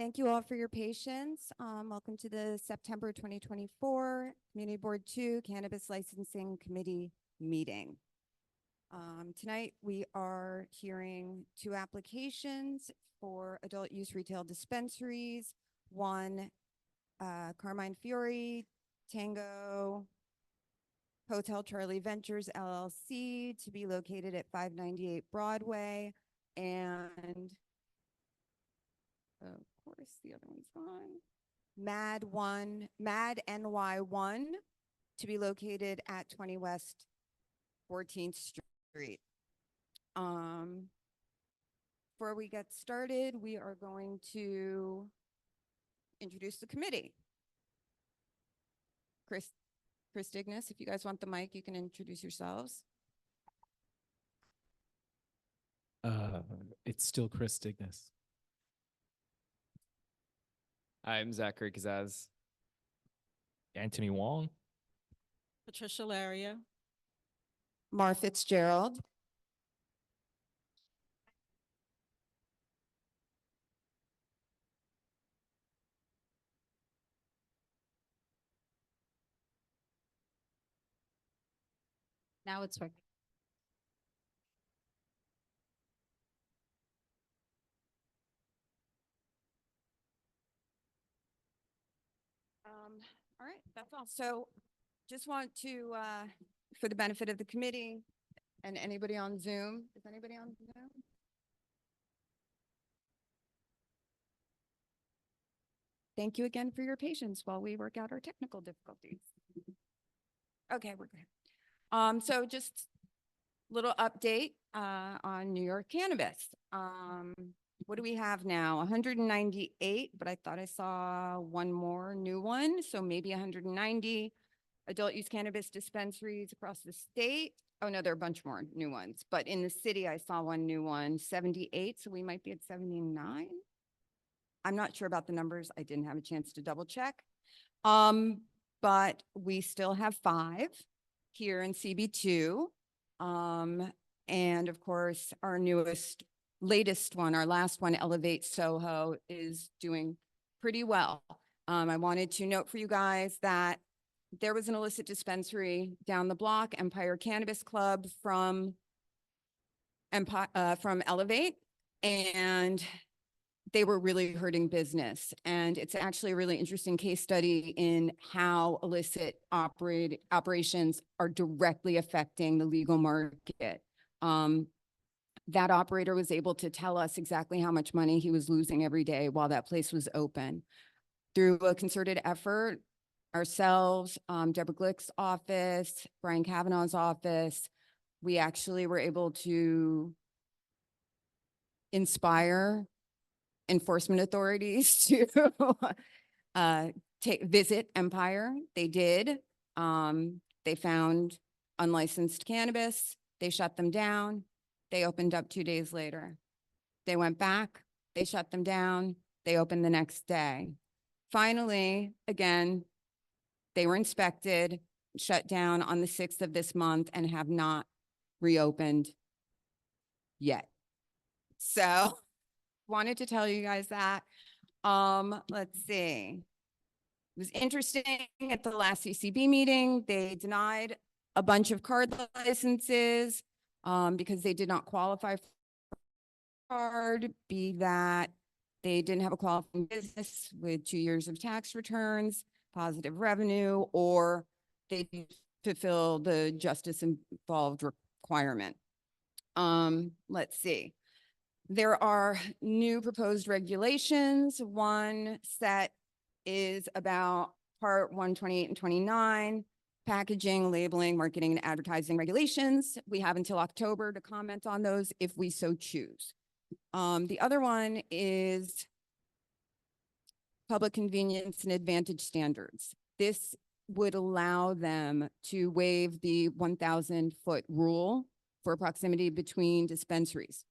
Thank you all for your patience. Welcome to the September 2024 Community Board 2 Cannabis Licensing Committee meeting. Tonight we are hearing 2 applications for adult use retail dispensaries. One, Carmine Fiore, Tango, Hotel Charlie Ventures LLC, to be located at 598 Broadway, and of course the other one's gone. Mad NY1, to be located at 20 West 14th Street. Before we get started, we are going to introduce the committee. Chris Dignas, if you guys want the mic, you can introduce yourselves. It's still Chris Dignas. I'm Zachary Kazaz. Anthony Wong. Patricia Laria. Mar Fitzgerald. Now it's working. All right, that's all. So just want to, for the benefit of the committee and anybody on Zoom, is anybody on Zoom? Thank you again for your patience while we work out our technical difficulties. Okay, we're good. So just a little update on New York cannabis. What do we have now? 198, but I thought I saw one more new one. So maybe 190 adult use cannabis dispensaries across the state. Oh no, there are a bunch more new ones, but in the city, I saw one new one, 78. So we might be at 79. I'm not sure about the numbers. I didn't have a chance to double check. But we still have 5 here in CB2. And of course, our latest one, our last one, Elevate Soho, is doing pretty well. I wanted to note for you guys that there was an illicit dispensary down the block, Empire Cannabis Club, from Elevate, and they were really hurting business. And it's actually a really interesting case study in how illicit operations are directly affecting the legal market. That operator was able to tell us exactly how much money he was losing every day while that place was open. Through a concerted effort, ourselves, Deborah Glick's office, Brian Kavanaugh's office, we actually were able to inspire enforcement authorities to visit Empire. They did. They found unlicensed cannabis. They shut them down. They opened up 2 days later. They went back. They shut them down. They opened the next day. Finally, again, they were inspected, shut down on the 6th of this month, and have not reopened yet. So wanted to tell you guys that. Let's see. It was interesting at the last CCB meeting, they denied a bunch of card licenses because they did not qualify for card, be that they didn't have a qualifying business with 2 years of tax returns, positive revenue, or they didn't fulfill the justice involved requirement. Let's see. There are new proposed regulations. One set is about Part 128 and 29, packaging, labeling, marketing, and advertising regulations. We have until October to comment on those if we so choose. The other one is public convenience and advantage standards. This would allow them to waive the 1,000-foot rule for proximity between dispensaries.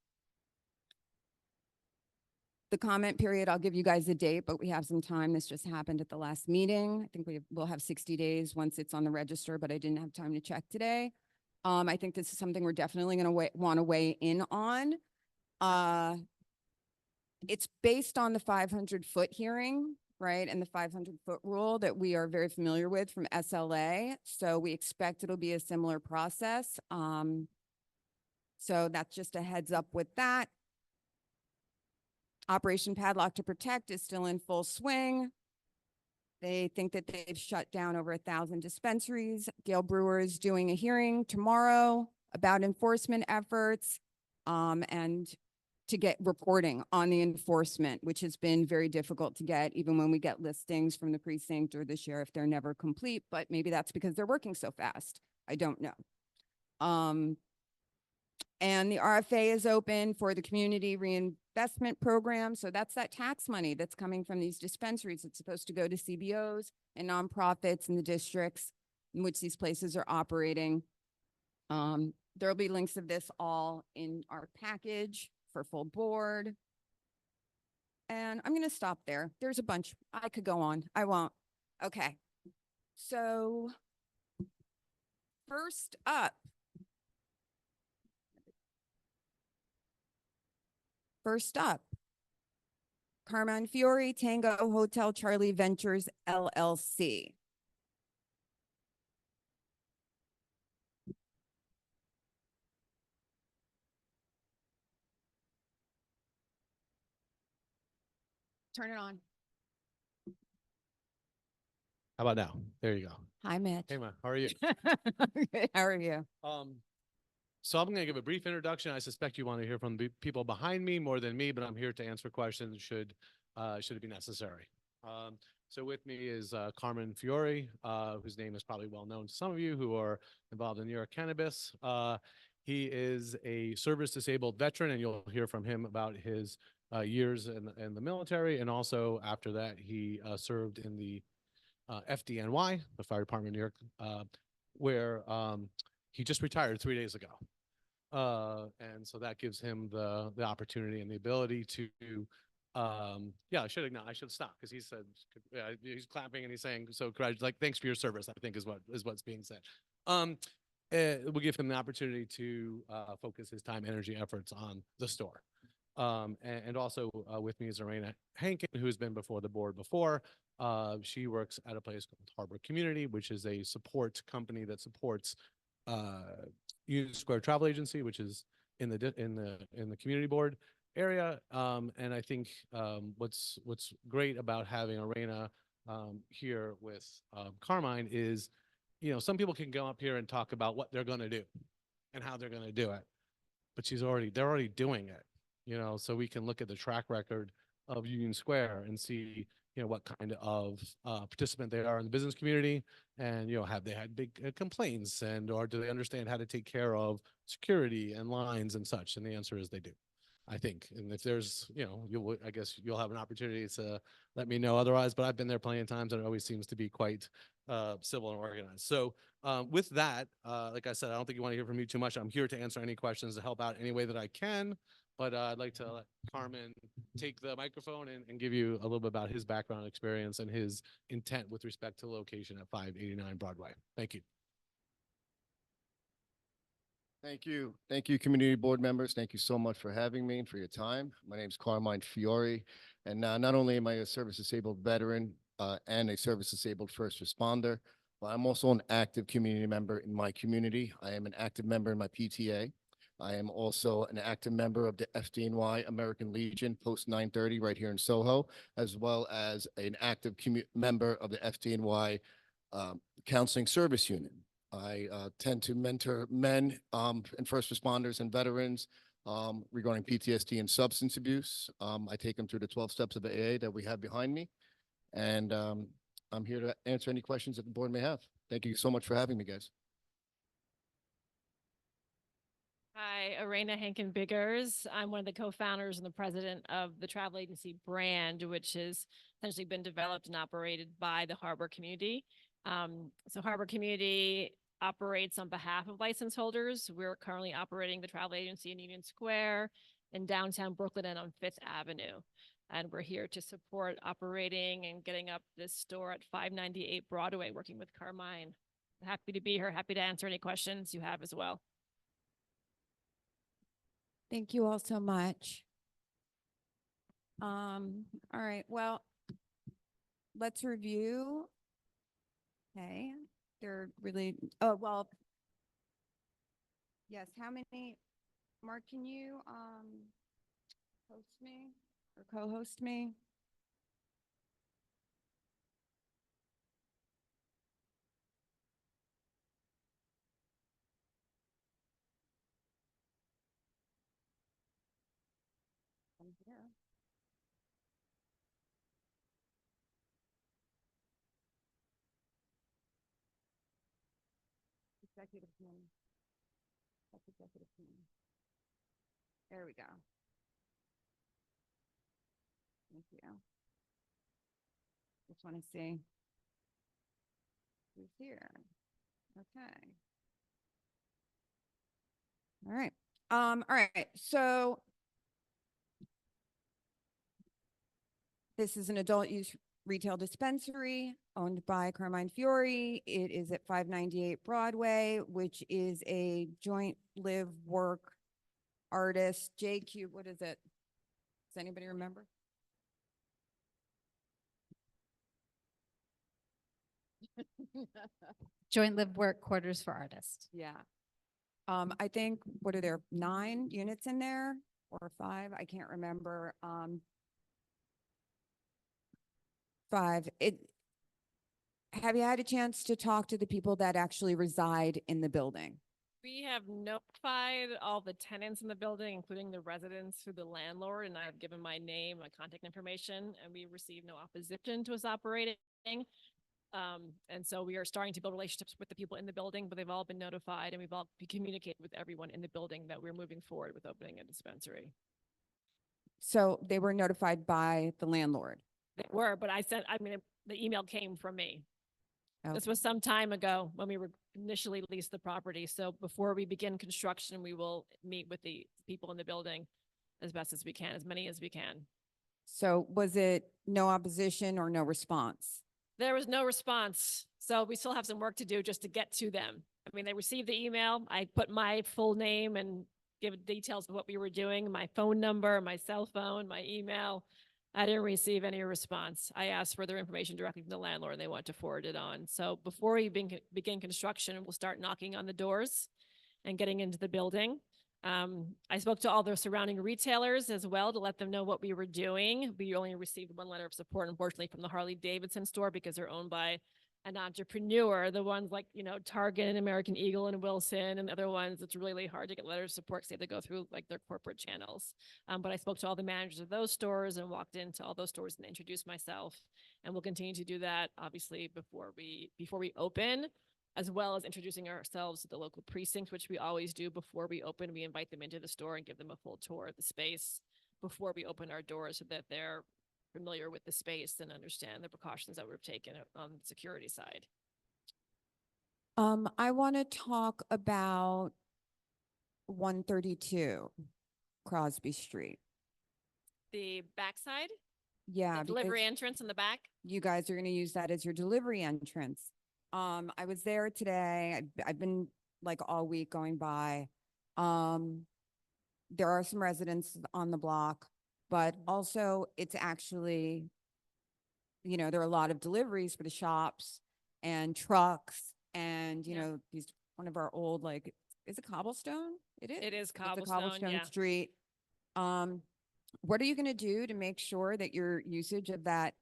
The comment period, I'll give you guys a date, but we have some time. This just happened at the last meeting. I think we'll have 60 days once it's on the register, but I didn't have time to check today. I think this is something we're definitely going to want to weigh in on. It's based on the 500-foot hearing, right? And the 500-foot rule that we are very familiar with from SLA. So we expect it'll be a similar process. So that's just a heads up with that. Operation Padlock to Protect is still in full swing. They think that they've shut down over 1,000 dispensaries. Gail Brewer is doing a hearing tomorrow about enforcement efforts and to get reporting on the enforcement, which has been very difficult to get, even when we get listings from the precinct or the sheriff, they're never complete, but maybe that's because they're working so fast. I don't know. And the RFA is open for the community reinvestment program. So that's that tax money that's coming from these dispensaries. It's supposed to go to CBOs and nonprofits in the districts in which these places are operating. There'll be links of this all in our package for full board. And I'm going to stop there. There's a bunch. I could go on. I won't. Okay. So first up, Carmine Fiore, Tango Hotel Charlie Ventures, LLC. Turn it on. How about now? There you go. Hi, Mitch. Hey, man, how are you? Good. How are you? So I'm going to give a brief introduction. I suspect you want to hear from the people behind me more than me, but I'm here to answer questions should it be necessary. So with me is Carmine Fiore, whose name is probably well known to some of you who are involved in New York Cannabis. He is a service-disabled veteran, and you'll hear from him about his years in the military, and also after that, he served in the FDNY, the Fire Department of New York, where he just retired 3 days ago. And so that gives him the opportunity and the ability to, yeah, I should stop because he said, he's clapping and he's saying, so thanks for your service, I think is what's being said. We'll give him the opportunity to focus his time, energy, efforts on the store. And also with me is Jelena Hankin, who's been before the board before. She works at a place called Harbor Community, which is a support company that supports Union Square Travel Agency, which is in the community board area. And I think what's great about having Jelena here with Carmine is, some people can go up here and talk about what they're going to do and how they're going to do it, but they're already doing it. So we can look at the track record of Union Square and see, what kind of participant they are in the business community, and have they had big complaints, or do they understand how to take care of security and lines and such? And the answer is they do, I think. And if there's, I guess you'll have an opportunity to let me know otherwise. But I've been there plenty of times, and it always seems to be quite civil and organized. So with that, like I said, I don't think you want to hear from me too much. I'm here to answer any questions, to help out any way that I can. But I'd like to let Carmine take the microphone and give you a little bit about his background experience and his intent with respect to the location at 589 Broadway. Thank you. Thank you. Thank you, community board members. Thank you so much for having me and for your time. My name is Carmine Fiore, and not only am I a service-disabled veteran and a service-disabled first responder, but I'm also an active community member in my community. I am an active member in my PTA. I am also an active member of the FDNY American Legion Post 930 right here in Soho, as well as an active member of the FDNY Counseling Service Unit. I tend to mentor men and first responders and veterans regarding PTSD and substance abuse. I take them through the 12 steps of AA that we have behind me. And I'm here to answer any questions that the board may have. Thank you so much for having me, guys. Hi, Arena Hankin-Biggers. I'm one of the co-founders and the president of the travel agency Brand, which has essentially been developed and operated by the Harbor Community. So Harbor Community operates on behalf of license holders. We're currently operating the travel agency in Union Square, in downtown Brooklyn, and on Fifth Avenue. And we're here to support operating and getting up this store at 598 Broadway, working with Carmine. Happy to be here. Happy to answer any questions you have as well. Thank you all so much. All right, well, let's review. Okay, they're really, oh, well. Yes, how many, Mark, can you, host me or co-host me? I'm here. Executive committee. That's executive committee. There we go. Thank you. Just want to see who's here. Okay. All right. So this is an adult use retail dispensary owned by Carmine Fiore. It is at 598 Broadway, which is a joint live work artist. JQ, what is it? Does anybody remember? Joint live work quarters for artists. Yeah. I think, what are there, 9 units in there or 5? I can't remember. 5. Have you had a chance to talk to the people that actually reside in the building? We have notified all the tenants in the building, including the residents, through the landlord, and I have given my name, my contact information, and we received no opposition to us operating. And so we are starting to build relationships with the people in the building, but they've all been notified and we've all communicated with everyone in the building that we're moving forward with opening a dispensary. So they were notified by the landlord. They were, but the email came from me. This Okay. was some time ago when we were initially leased the property. So before we begin construction, we will meet with the people in the building as best as we can, as many as we can. So was it no opposition or no response? There was no response. So we still have some work to do just to get to them. I mean, they received the email. I put my full name and give details of what we were doing, my phone number, my cell phone, my email. I didn't receive any response. I asked for their information directly from the landlord and they want to forward it on. So before we begin construction, we'll start knocking on the doors and getting into the building. I spoke to all the surrounding retailers as well to let them know what we were doing. We only received 1 letter of support, unfortunately, from the Harley Davidson store because they're owned by an entrepreneur. The ones like, Target and American Eagle and Wilson and other ones, it's really hard to get letters of support because they have to go through like their corporate channels. But I spoke to all the managers of those stores and walked into all those stores and introduced myself. And we'll continue to do that, obviously, before we open, as well as introducing ourselves to the local precinct, which we always do before we open. We invite them into the store and give them a full tour of the space before we open our doors so that they're familiar with the space and understand the precautions that we've taken on the security side. I want to talk about 132 Crosby Street. The backside, Yeah, the delivery because entrance in the back. you guys are going to use that as your delivery entrance. I was there today. I've been like all week going by. There are some residents on the block, but also it's actually, there are a lot of deliveries for the shops and trucks and, Yeah. one of our old, is it cobblestone? It is. It is It's a cobblestone, cobblestone yeah. street. What are you going to do to make sure that your usage of that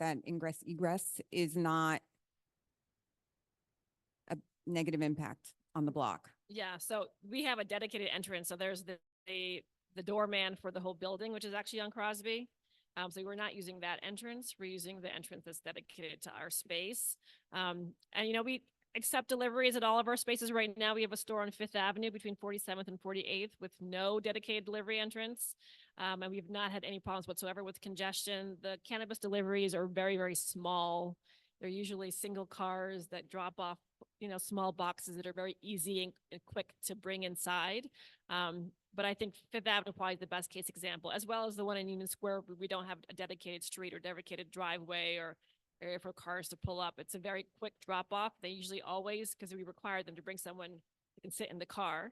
ingress egress is not a negative impact on the block? Yeah, so we have a dedicated entrance. So there's the doorman for the whole building, which is actually on Crosby. So we're not using that entrance. We're using the entrance that's dedicated to our space. And we accept deliveries at all of our spaces right now. We have a store on 5th Avenue between 47th and 48th with no dedicated delivery entrance. And we've not had any problems whatsoever with congestion. The cannabis deliveries are very, very small. They're usually single cars that drop off, small boxes that are very easy and quick to bring inside. But I think 5th Avenue probably is the best case example, as well as the one in Union Square. We don't have a dedicated street or dedicated driveway or area for cars to pull up. It's a very quick drop off. They usually always, because we require them to bring someone who can sit in the car.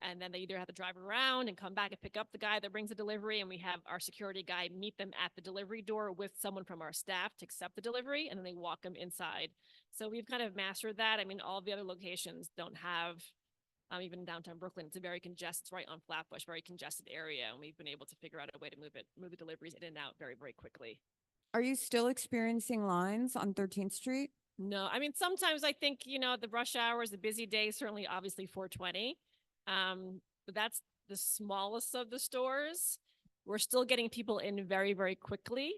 And then they either have to drive around and come back and pick up the guy that brings the delivery. And we have our security guy meet them at the delivery door with someone from our staff to accept the delivery. And then they walk them inside. So we've kind of mastered that. I mean, all the other locations don't have, even in downtown Brooklyn, it's a very congested, it's right on Flatbush, very congested area. And we've been able to figure out a way to move the deliveries in and out very, very quickly. Are you still experiencing lines on 13th Street? No, I mean, sometimes I think, the rush hours, the busy days, certainly obviously 420. But that's the smallest of the stores. We're still getting people in very, very quickly.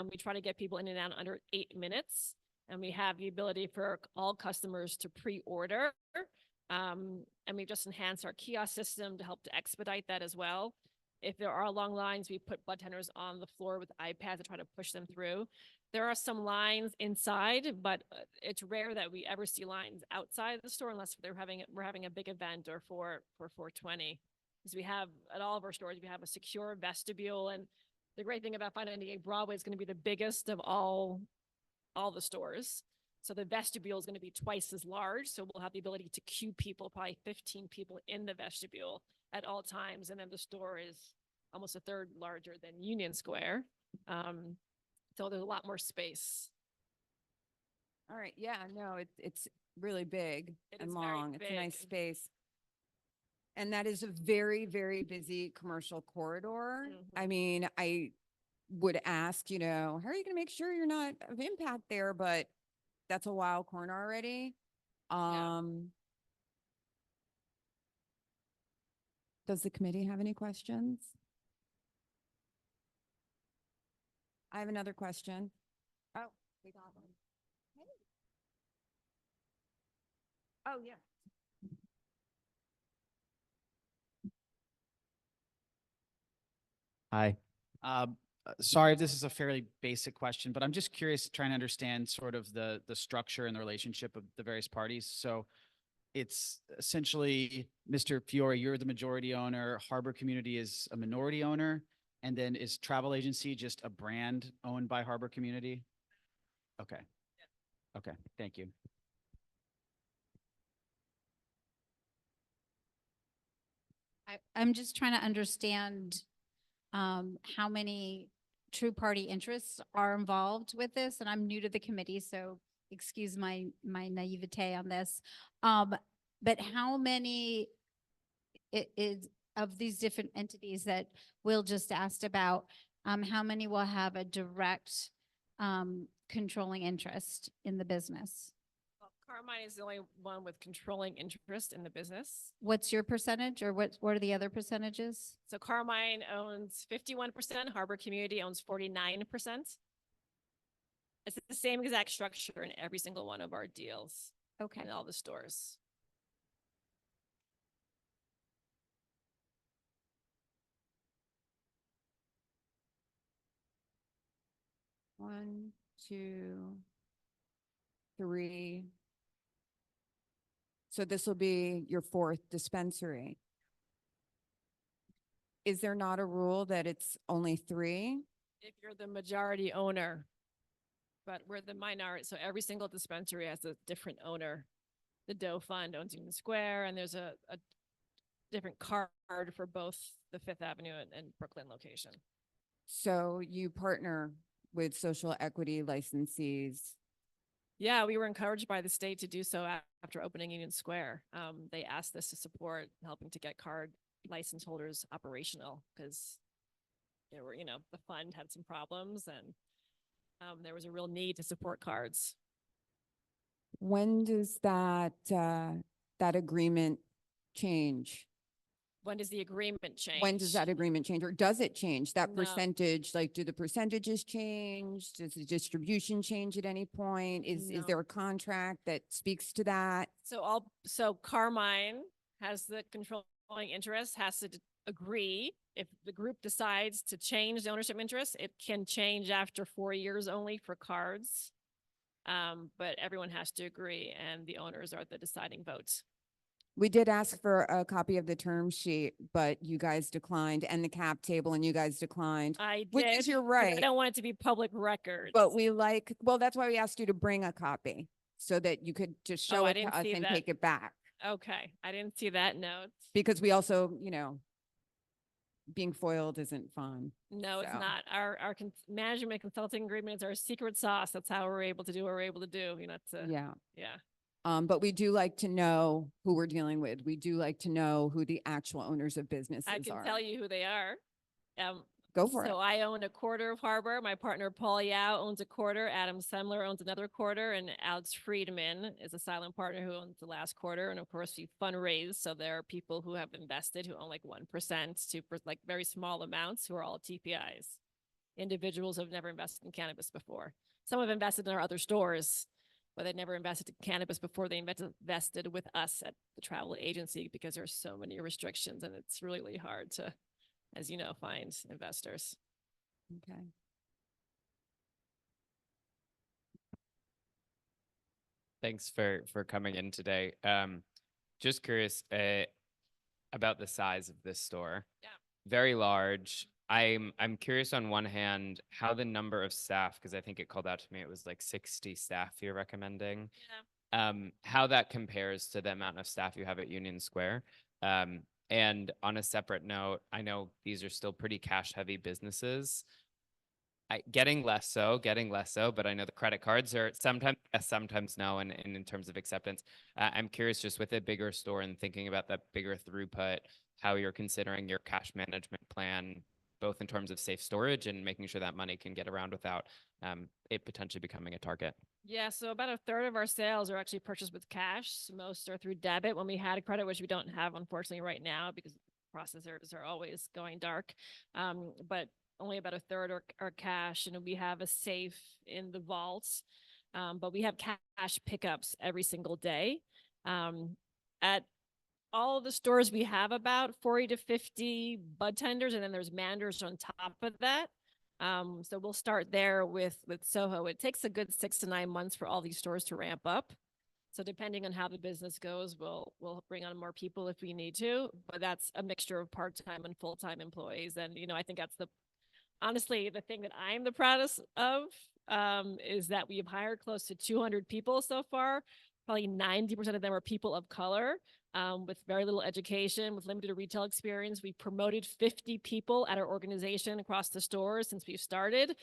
We try to get people in and out under 8 minutes. And we have the ability for all customers to pre-order. And we've just enhanced our kiosk system to help to expedite that as well. If there are long lines, we put budtenders on the floor with iPads to try to push them through. There are some lines inside, but it's rare that we ever see lines outside the store unless we're having a big event or for 420. Because we have at all of our stores, we have a secure vestibule, and the great thing about 598 Broadway is going to be the biggest of all the stores. So the vestibule is going to be twice as large. So we'll have the ability to queue people, probably 15 people in the vestibule at all times. And then the store is almost a third larger than Union Square. So there's a lot more space. All right. Yeah, no, it's really big It and is very long. It's a nice big. space. And that is a very, very busy commercial corridor. I Mhm. mean, I would ask, how are you going to make sure you're not of impact there? But that's a wild corner already. Yeah. Does the committee have any questions? I have another question. Oh, we got one. Hey. Oh, yeah. Hi. Sorry if this is a fairly basic question, but I'm just curious, trying to understand sort of the structure and the relationship of the various parties. So it's essentially, Mr. Fiore, you're the majority owner, Harbor Community is a minority owner, and then is Travel Agency just a brand owned by Harbor Community? Okay. Okay, thank you. I'm just trying to understand how many true party interests are involved with this, and I'm new to the committee, so excuse my naivete on this. But how many is of these different entities that Will just asked about, how many will have a direct controlling interest in the business? Well, Carmine is the only one with controlling interest in the business. What's your percentage, or what are the other percentages? So Carmine owns 51%, Harbor Community owns 49%. It's the same exact structure in every single one of our deals Okay. in all the stores. One, two, three. So this will be your fourth dispensary. Is there not a rule that it's only 3? If you're the majority owner, but we're the minority, so every single dispensary has a different owner. The Doe Fund owns Union Square, and there's a different card for both the Fifth Avenue and Brooklyn location. So you partner with social equity licensees. Yeah, we were encouraged by the state to do so after opening Union Square. They asked us to support helping to get card license holders operational because there were, the fund had some problems and there was a real need to support cards. When does that agreement change? When does the agreement change? When does that agreement change, or does it change? That No. percentage, like, do the percentages change? Does the distribution change at any point? Is No. there a contract that speaks to that? So Carmine has the controlling interest, has to agree. If the group decides to change the ownership interest, it can change after 4 years only for cards. But everyone has to agree, and the owners are the deciding votes. We did ask for a copy of the term sheet, but you guys declined, and the cap table, and you guys declined. I Which did. is you're but right. I don't want it to be public record. But well, that's why we asked you to bring a copy so that you could just show I it to didn't us see and that. take it back. Okay, I didn't see that note. because we also, you know, being foiled isn't fun. No, it's So- not. Our management consulting agreement is our secret sauce. That's how we're able to do what we're able to do. You know, it's Yeah. yeah. But we do like to know who we're dealing with. We do like to know who the actual owners of businesses I can are. tell you who they are. Go for it. So I own a quarter of Harbor. My partner Paul Yao owns a quarter. Adam Semler owns another quarter, and Alex Friedman is a silent partner who owns the last quarter. And of course, we fundraise. So there are people who have invested who own like 1% to like very small amounts who are all TPIs. Individuals who have never invested in cannabis before. Some have invested in our other stores, but they never invested in cannabis before they invested with us at the travel agency because there's so many restrictions and it's really, really hard to, as you know, find investors. Okay. Thanks for coming in today. Just curious about the size of this store. Yeah. Very large. I'm curious on one hand how the number of staff, because I think it called out to me it was like 60 staff you're recommending. Yeah. How that compares to the amount of staff you have at Union Square. And on a separate note, I know these are still pretty cash heavy businesses. Getting less so, but I know the credit cards are sometimes yes, sometimes no, and in terms of acceptance. I'm curious just with a bigger store and thinking about that bigger throughput, how you're considering your cash management plan, both in terms of safe storage and making sure that money can get around without it potentially becoming a target. Yeah, so about a third of our sales are actually purchased with cash. Most are through debit when we had a credit, which we don't have, unfortunately, right now because processors are always going dark. But only about a third are cash, and we have a safe in the vaults. But we have cash pickups every single day. At all of the stores, we have about 40 to 50 bud tenders, and then there's managers on top of that. So we'll start there with Soho. It takes a good 6 to 9 months for all these stores to ramp up. So depending on how the business goes, we'll bring on more people if we need to, but that's a mixture of part-time and full-time employees. And, you know, I think that's honestly, the thing that I'm the proudest of is that we've hired close to 200 people so far. Probably 90% of them are people of color with very little education, with limited retail experience. We've promoted 50 people at our organization across the stores since we've started.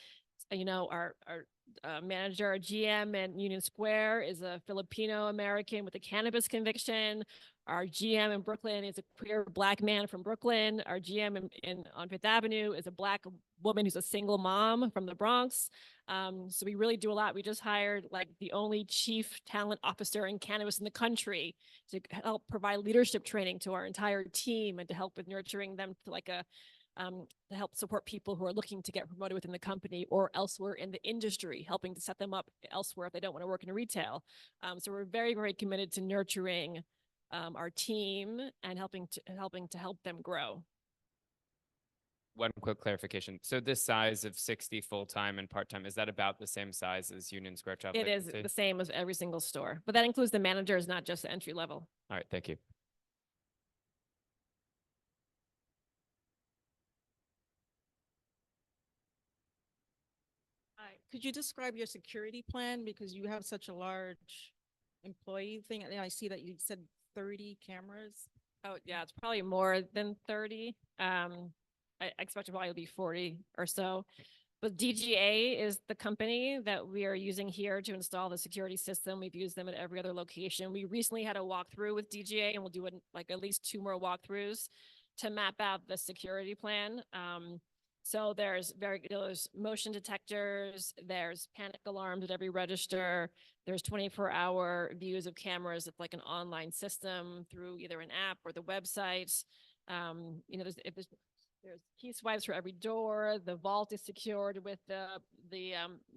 You know, our manager, our GM in Union Square is a Filipino American with a cannabis conviction. Our GM in Brooklyn is a queer Black man from Brooklyn. Our GM on Fifth Avenue is a Black woman who's a single mom from the Bronx. So we really do a lot. We just hired like the only chief talent officer in cannabis in the country to help provide leadership training to our entire team and to help with nurturing them to like to help support people who are looking to get promoted within the company or elsewhere in the industry, helping to set them up elsewhere if they don't want to work in retail. So we're very, very committed to nurturing our team and helping to help them grow. One quick clarification. So this size of 60 full-time and part-time, is that about the same size as Union Square Travel It is Agency? the same as every single store, but that includes the managers, not just the entry level. All right, thank you. Hi, could you describe your security plan? Because you have such a large employee thing. And I see that you said 30 cameras. Oh, yeah, it's probably more than 30. I expect it probably be 40 or so. But d.b.a is the company that we are using here to install the security system. We've used them at every other location. We recently had a walkthrough with d.b.a, and we'll do like at least 2 more walkthroughs to map out the security plan. So there's motion detectors, there's panic alarms at every register, there's 24-hour views of cameras. It's like an online system through either an app or the website. You know, there's key swipes for every door. The vault is secured with the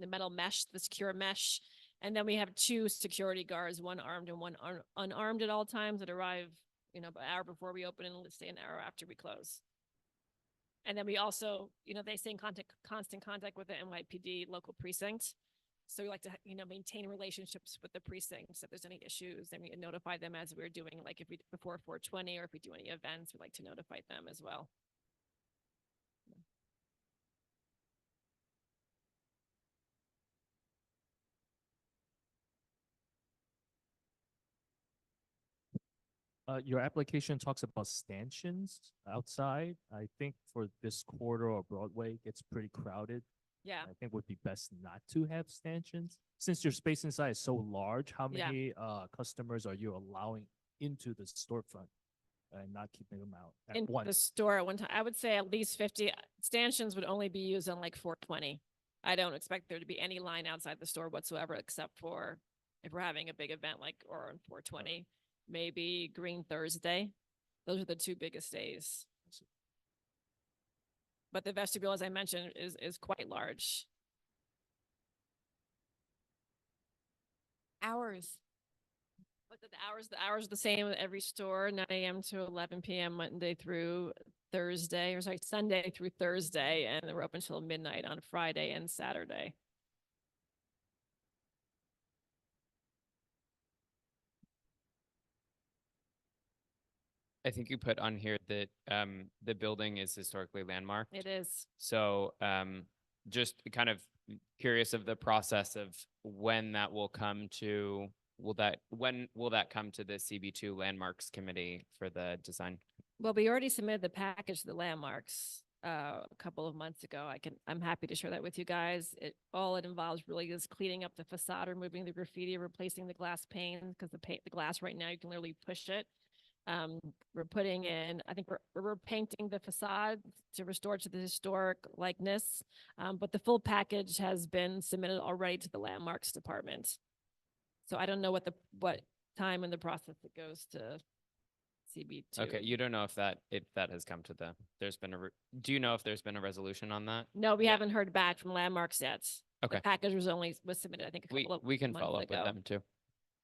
metal mesh, the secure mesh. And then we have 2 security guards, one armed and one unarmed at all times that arrive, you know, an hour before we open and let's say an hour after we close. And then we also, you know, they stay in constant contact with the NYPD local precinct. So we like to, you know, maintain relationships with the precincts. If there's any issues, then we notify them as we're doing, like if we, before 420 or if we do any events, we like to notify them as well. Your application talks about stanchions outside. I think for this corridor or Broadway, it gets pretty crowded. Yeah. I think would be best not to have stanchions. Since your space inside is so large, how Yeah. many customers are you allowing into the storefront and not keeping them out at In the once? store at one time, I would say at least 50 stanchions would only be used on like 420. I don't expect there to be any line outside the store whatsoever, except for if we're having a big event like, or on 420, maybe Green Thursday. Those are the two biggest days. But the vestibule, as I mentioned, is quite large. Hours. But the hours are the same at every store, 9 a.m. to 11 p.m. Monday through Thursday, or sorry, Sunday through Thursday, and we're open until midnight on Friday and Saturday. I think you put on here that the building is historically landmarked. It is. So just kind of curious of the process of when that will come to, when will that come to the CB2 Landmarks Committee for the design? Well, we already submitted the package to the landmarks a couple of months ago. I'm happy to share that with you guys. All it involves really is cleaning up the facade, removing the graffiti, replacing the glass pane, because the glass right now, you can literally push it. We're putting in, I think we're painting the facade to restore to the historic likeness. But the full package has been submitted already to the landmarks department. So I don't know what time in the process it goes to CB2. Okay, you don't know if that has come to do you know if there's been a resolution on that? No, we Yeah. haven't heard back from landmarks yet. Okay. The package was submitted, I think, We can months follow up with ago. them too.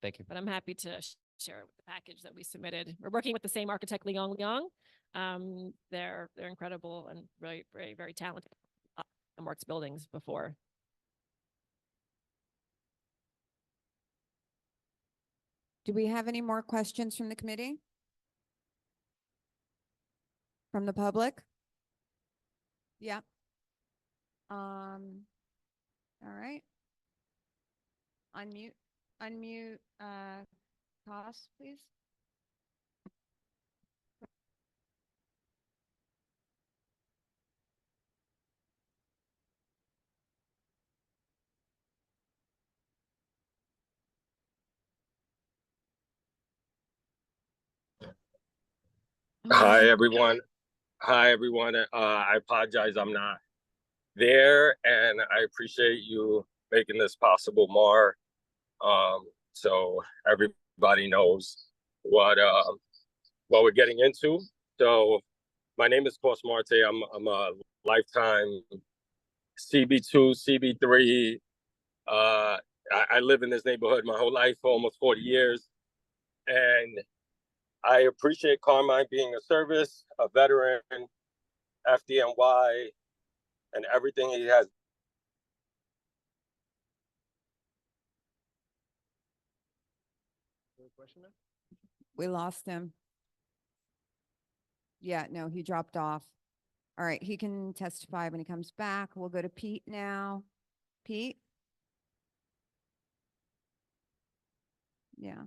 Thank you. But I'm happy to share the package that we submitted. We're working with the same architect, Leong. They're incredible and very, very, very talented. And worked buildings before. Do we have any more questions from the committee? From the public? Yeah. All right. Unmute, Cost, please. Hi, everyone. Hi, everyone. I apologize I'm not there, and I appreciate you making this possible more. So everybody knows what we're getting into. So my name is Cos Marte. I'm a lifetime CB2, CB3. I live in this neighborhood my whole life for almost 40 years. And I appreciate Carmine being a service, a veteran, FDNY, and everything he has. We lost him. Yeah, no, he dropped off. All right, he can testify when he comes back. We'll go to Pete now. Pete? Yeah.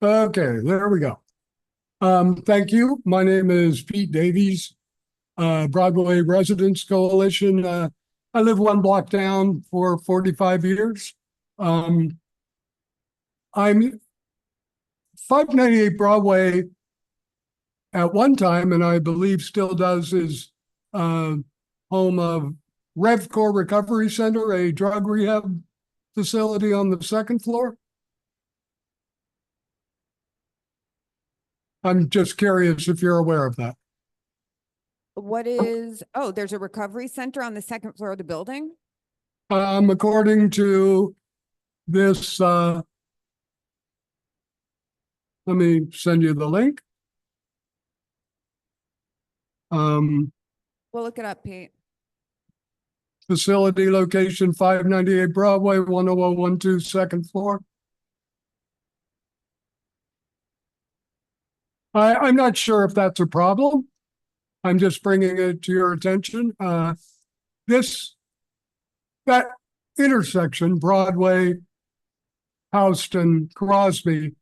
Okay, there we go. Thank you. My name is Pete Davies, Broadway Residents Coalition. I live one block down for 45 years. I'm 598 Broadway at one time, and I believe still does, is home of RevCore Recovery Center, a drug rehab facility on the second floor. I'm just curious if you're aware of that. What is, oh, there's a recovery center on the second floor of the building? According to this, let me send you the link. We'll look it up, Pete. Facility location 598 Broadway, 10012, second floor. I'm not sure if that's a problem. I'm just bringing it to your attention. That intersection, Broadway, Houston, Crosby,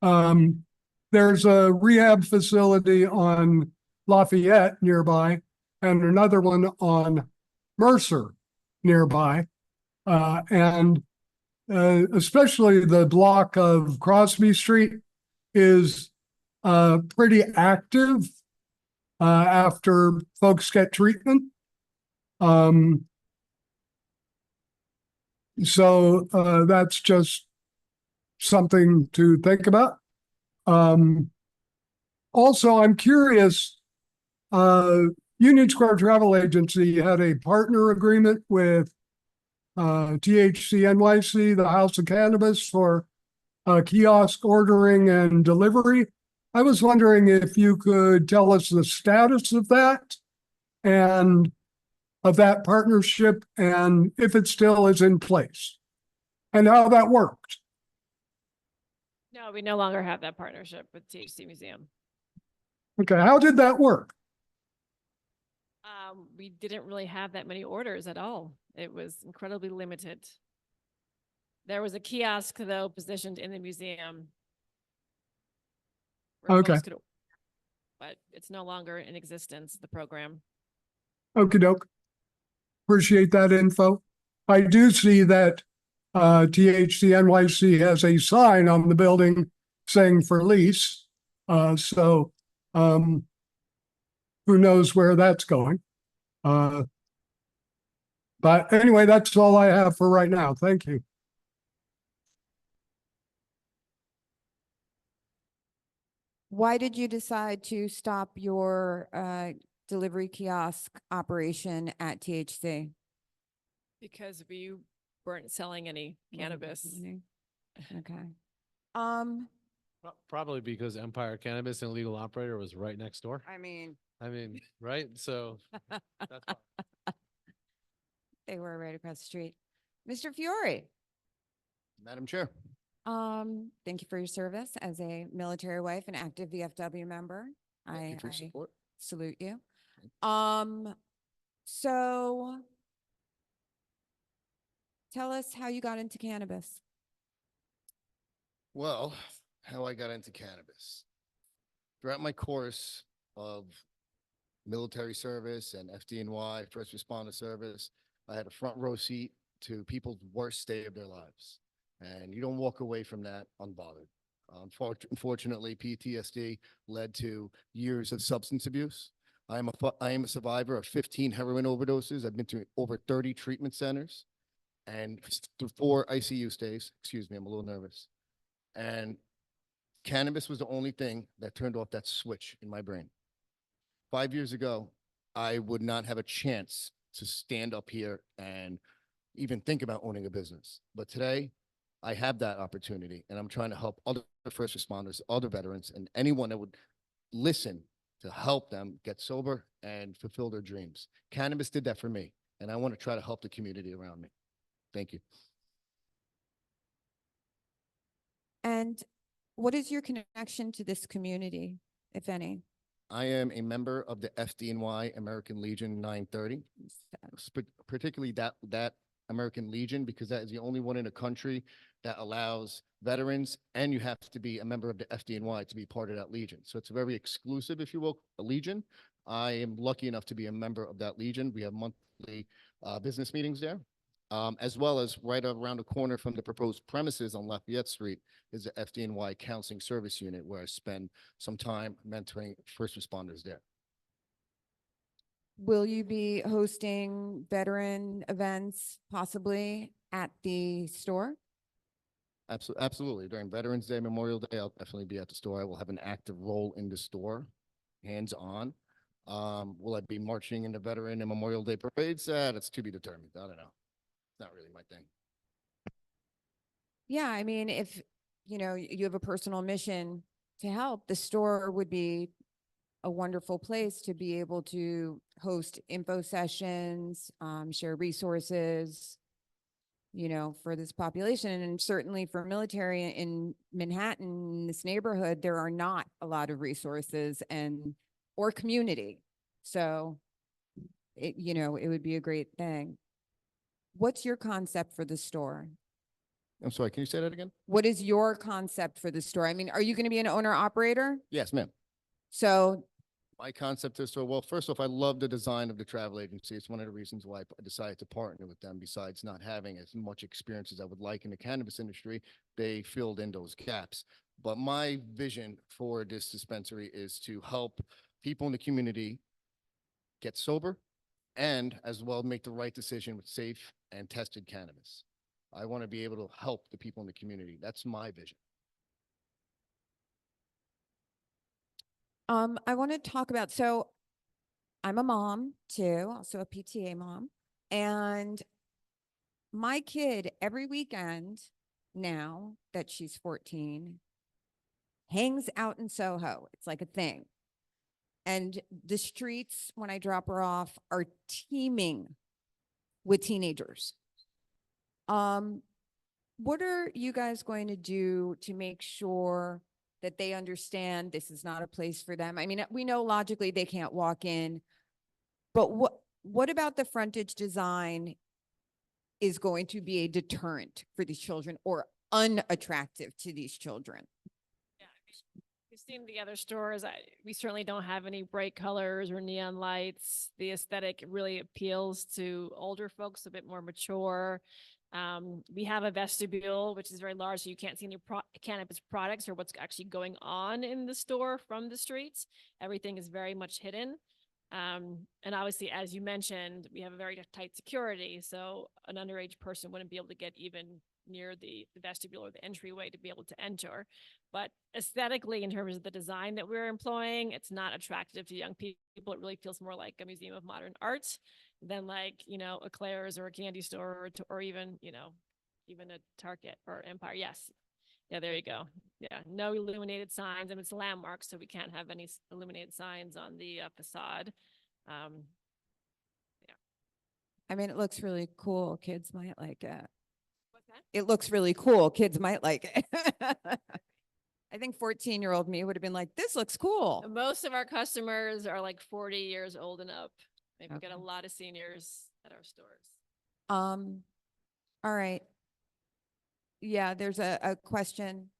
there's a rehab facility on Lafayette nearby and another one on Mercer nearby. And especially the block of Crosby Street is pretty active after folks get treatment. So that's just something to think about. Also, I'm curious, Union Square Travel Agency had a partner agreement with THC NYC, the House of Cannabis, for kiosk ordering and delivery. I was wondering if you could tell us the status of that and of that partnership and if it still is in place and how that worked. No, we no longer have that partnership with THC Museum. Okay, how did that work? We didn't really have that many orders at all. It was incredibly limited. There was a kiosk though positioned in the museum. where folks Okay. could- But it's no longer in existence, the program. Okie doke. Appreciate that info. I do see that THC NYC has a sign on the building saying for lease. So who knows where that's going. But anyway, that's all I have for right now. Thank you. Why did you decide to stop your delivery kiosk operation at THC? Because we weren't selling any cannabis. Okay. Probably because Empire Cannabis and Legal Operator was right next door. I mean, Right? So that's why. they were right across the street. Mr. Fiore, Madam Chair. thank you for your service as a military wife and active VFW member. Thank you for your I support. salute you. So tell us how you got into cannabis. Well, how I got into cannabis. Throughout my course of military service and FDNY, first responder service, I had a front row seat to people's worst day of their lives. And you don't walk away from that unbothered. Unfortunately, PTSD led to years of substance abuse. I am a survivor of 15 heroin overdoses. I've been to over 30 treatment centers and through 4 ICU stays. Excuse me, I'm a little nervous. And cannabis was the only thing that turned off that switch in my brain. 5 years ago, I would not have a chance to stand up here and even think about owning a business. But today, I have that opportunity, and I'm trying to help other first responders, other veterans, and anyone that would listen to help them get sober and fulfill their dreams. Cannabis did that for me, and I want to try to help the community around me. Thank you. And what is your connection to this community, if any? I am a member of the FDNY American Legion 930, particularly that American Legion, because that is the only one in the country that allows veterans, and you have to be a member of the FDNY to be part of that Legion. So it's very exclusive, if you will, a Legion. I am lucky enough to be a member of that Legion. We have monthly business meetings there, as well as right around the corner from the proposed premises on Lafayette Street is the FDNY Counseling Service Unit, where I spend some time mentoring first responders there. Will you be hosting veteran events possibly at the store? Absolutely. During Veterans Day, Memorial Day, I'll definitely be at the store. I will have an active role in the store, hands-on. Will I be marching in the Veteran and Memorial Day parades? That's to be determined. I don't know. It's not really my thing. Yeah, I mean, if, you know, you have a personal mission to help, the store would be a wonderful place to be able to host info sessions, share resources, you know, for this population. And certainly for military in Manhattan, in this neighborhood, there are not a lot of resources or community. So it, you know, it would be a great thing. What's your concept for the store? I'm sorry, can you say that again? What is your concept for the store? I mean, are you going to be an owner operator? Yes, ma'am. So, My concept is, so, well, first off, I love the design of the travel agency. It's one of the reasons why I decided to partner with them. Besides not having as much experience as I would like in the cannabis industry, they filled in those gaps. But my vision for this dispensary is to help people in the community get sober and as well make the right decision with safe and tested cannabis. I want to be able to help the people in the community. That's my vision. I want to talk about, so I'm a mom too, also a PTA mom. And my kid every weekend now that she's 14 hangs out in Soho. It's like a thing. And the streets, when I drop her off, are teeming with teenagers. What are you guys going to do to make sure that they understand this is not a place for them? I mean, we know logically they can't walk in, but what about the frontage design is going to be a deterrent for these children or unattractive to these children? Yeah, we've seen the other stores. We certainly don't have any bright colors or neon lights. The aesthetic really appeals to older folks, a bit more mature. We have a vestibule, which is very large, so you can't see any cannabis products or what's actually going on in the store from the streets. Everything is very much hidden. And obviously, as you mentioned, we have a very tight security, so an underage person wouldn't be able to get even near the vestibule or the entryway to be able to enter. But aesthetically, in terms of the design that we're employing, it's not attractive to young people. It really feels more like a museum of modern art than like, you know, a Claire's or a candy store or even, you know, even a Target or Empire. Yes. Yeah, there you go. Yeah, no illuminated signs. I mean, it's a landmark, so we can't have any illuminated signs on the facade. Yeah. I mean, it looks really cool. Kids might like it. What's that? It looks really cool. Kids might like it. I think 14-year-old me would have been like, this looks cool. Most of our customers are like 40 years old and up. We've got a Okay. lot of seniors at our stores. All right. Yeah, there's a question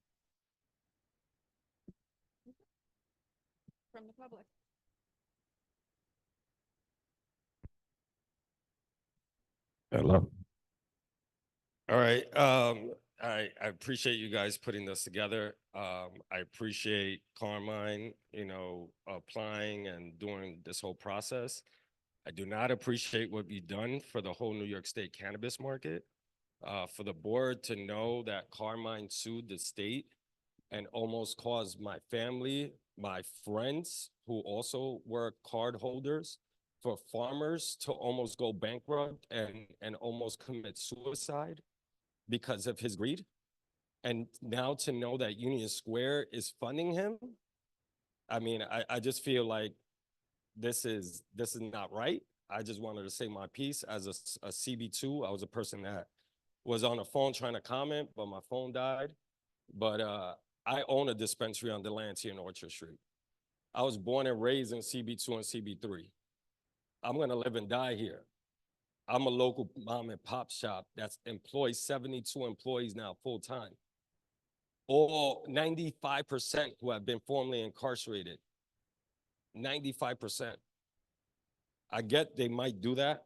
from the public. Hello. All right. I appreciate you guys putting this together. I appreciate Carmine, you know, applying and doing this whole process. I do not appreciate what you've done for the whole New York State cannabis market. For the board to know that Carmine sued the state and almost caused my family, my friends who also were card holders, for farmers to almost go bankrupt and almost commit suicide because of his greed. And now to know that Union Square is funding him, I mean, I just feel like this is not right. I just wanted to say my piece as a CB2. I was a person that was on the phone trying to comment, but my phone died. But I own a dispensary on Delancey and Orchard Street. I was born and raised in CB2 and CB3. I'm gonna live and die here. I'm a local mom and pop shop that's employs 72 employees now full time. All 95% who have been formerly incarcerated. 95%. I get they might do that.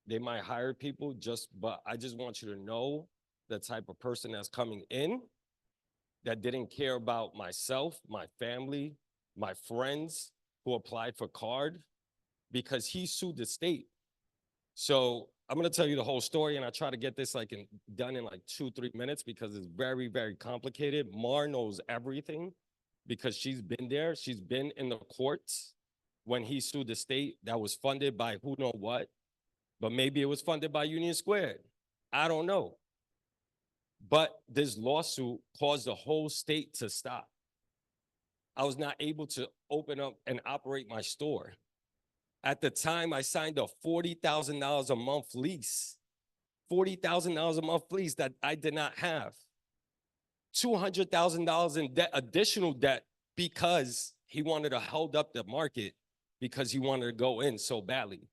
They might hire people but I just want you to know the type of person that's coming in that didn't care about myself, my family, my friends who applied for card because he sued the state. So I'm gonna tell you the whole story, and I try to get this done in like 2-3 minutes because it's very, very complicated. Mar knows everything because she's been there. She's been in the courts when he sued the state that was funded by who know what, but maybe it was funded by Union Square. I don't know. But this lawsuit caused the whole state to stop. I was not able to open up and operate my store. At the time, I signed a $40,000 a month lease. $40,000 a month lease that I did not have. $200,000 in debt, additional debt, because he wanted to hold up the market because you wanted to go in so badly.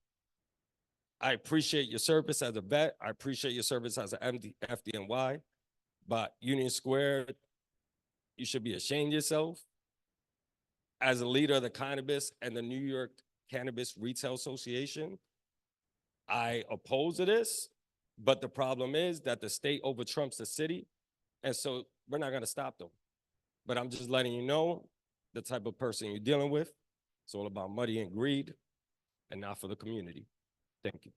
I appreciate your service as a vet. I appreciate your service as an FDNY, but Union Square, you should be ashamed of yourself. As a leader of the cannabis and the New York Cannabis Retail Association, I oppose to this, but the problem is that the state over trumps the city, and so we're not gonna stop them. But I'm just letting you know the type of person you're dealing with. It's all about money and greed and not for the community. Thank you.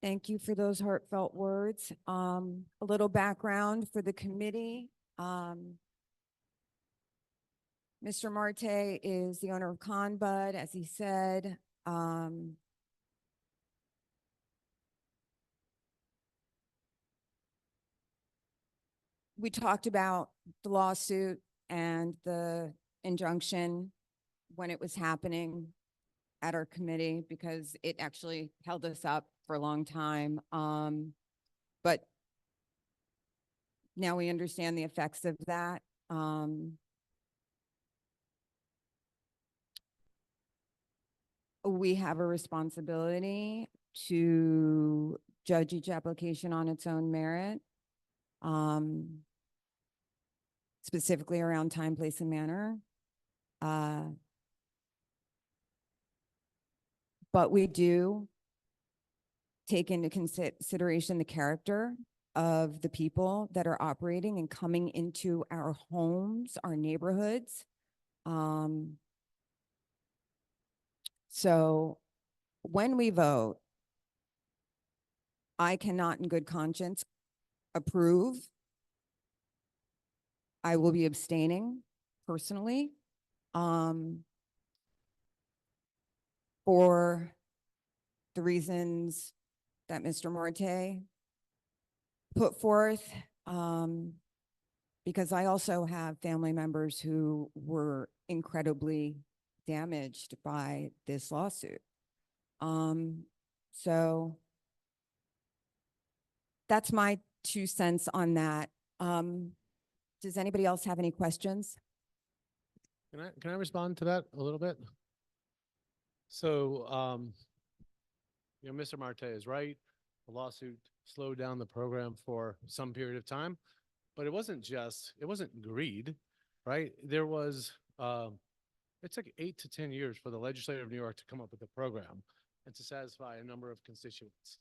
Thank you for those heartfelt words. A little background for the committee. Mr. Marte is the owner of Conbud, as he said. We talked about the lawsuit and the injunction when it was happening at our committee because it actually held us up for a long time. But now we understand the effects of that. We have a responsibility to judge each application on its own merit, specifically around time, place, and manner. But we do take into consideration the character of the people that are operating and coming into our homes, our neighborhoods. So when we vote, I cannot in good conscience approve. I will be abstaining personally for the reasons that Mr. Marte put forth, because I also have family members who were incredibly damaged by this lawsuit. So that's my 2 cents on that. Does anybody else have any questions? Can I respond to that a little bit? So, Mr. Marte is right. The lawsuit slowed down the program for some period of time, but it wasn't greed, right? There was, it took 8 to 10 years for the legislature of New York to come up with a program and to satisfy a number of constituents.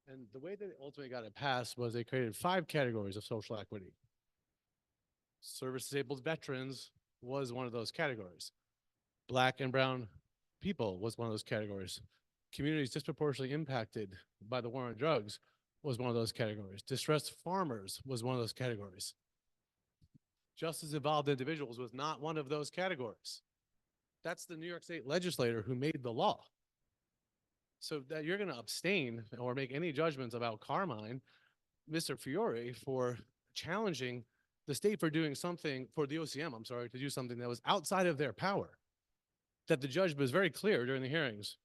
And the way that it ultimately got it passed was they created 5 categories of social equity. Service-disabled veterans was one of those categories. Black and brown people was one of those categories. Communities disproportionately impacted by the war on drugs was one of those categories. Distressed farmers was one of those categories. Justice involved individuals was not one of those categories. That's the New York State legislator who made the law. So that you're going to abstain or make any judgments about Carmine, Mr. Fiore, for challenging the state for doing something, for the OCM, I'm sorry, to do something that was outside of their power. That the judge was very clear during the hearings.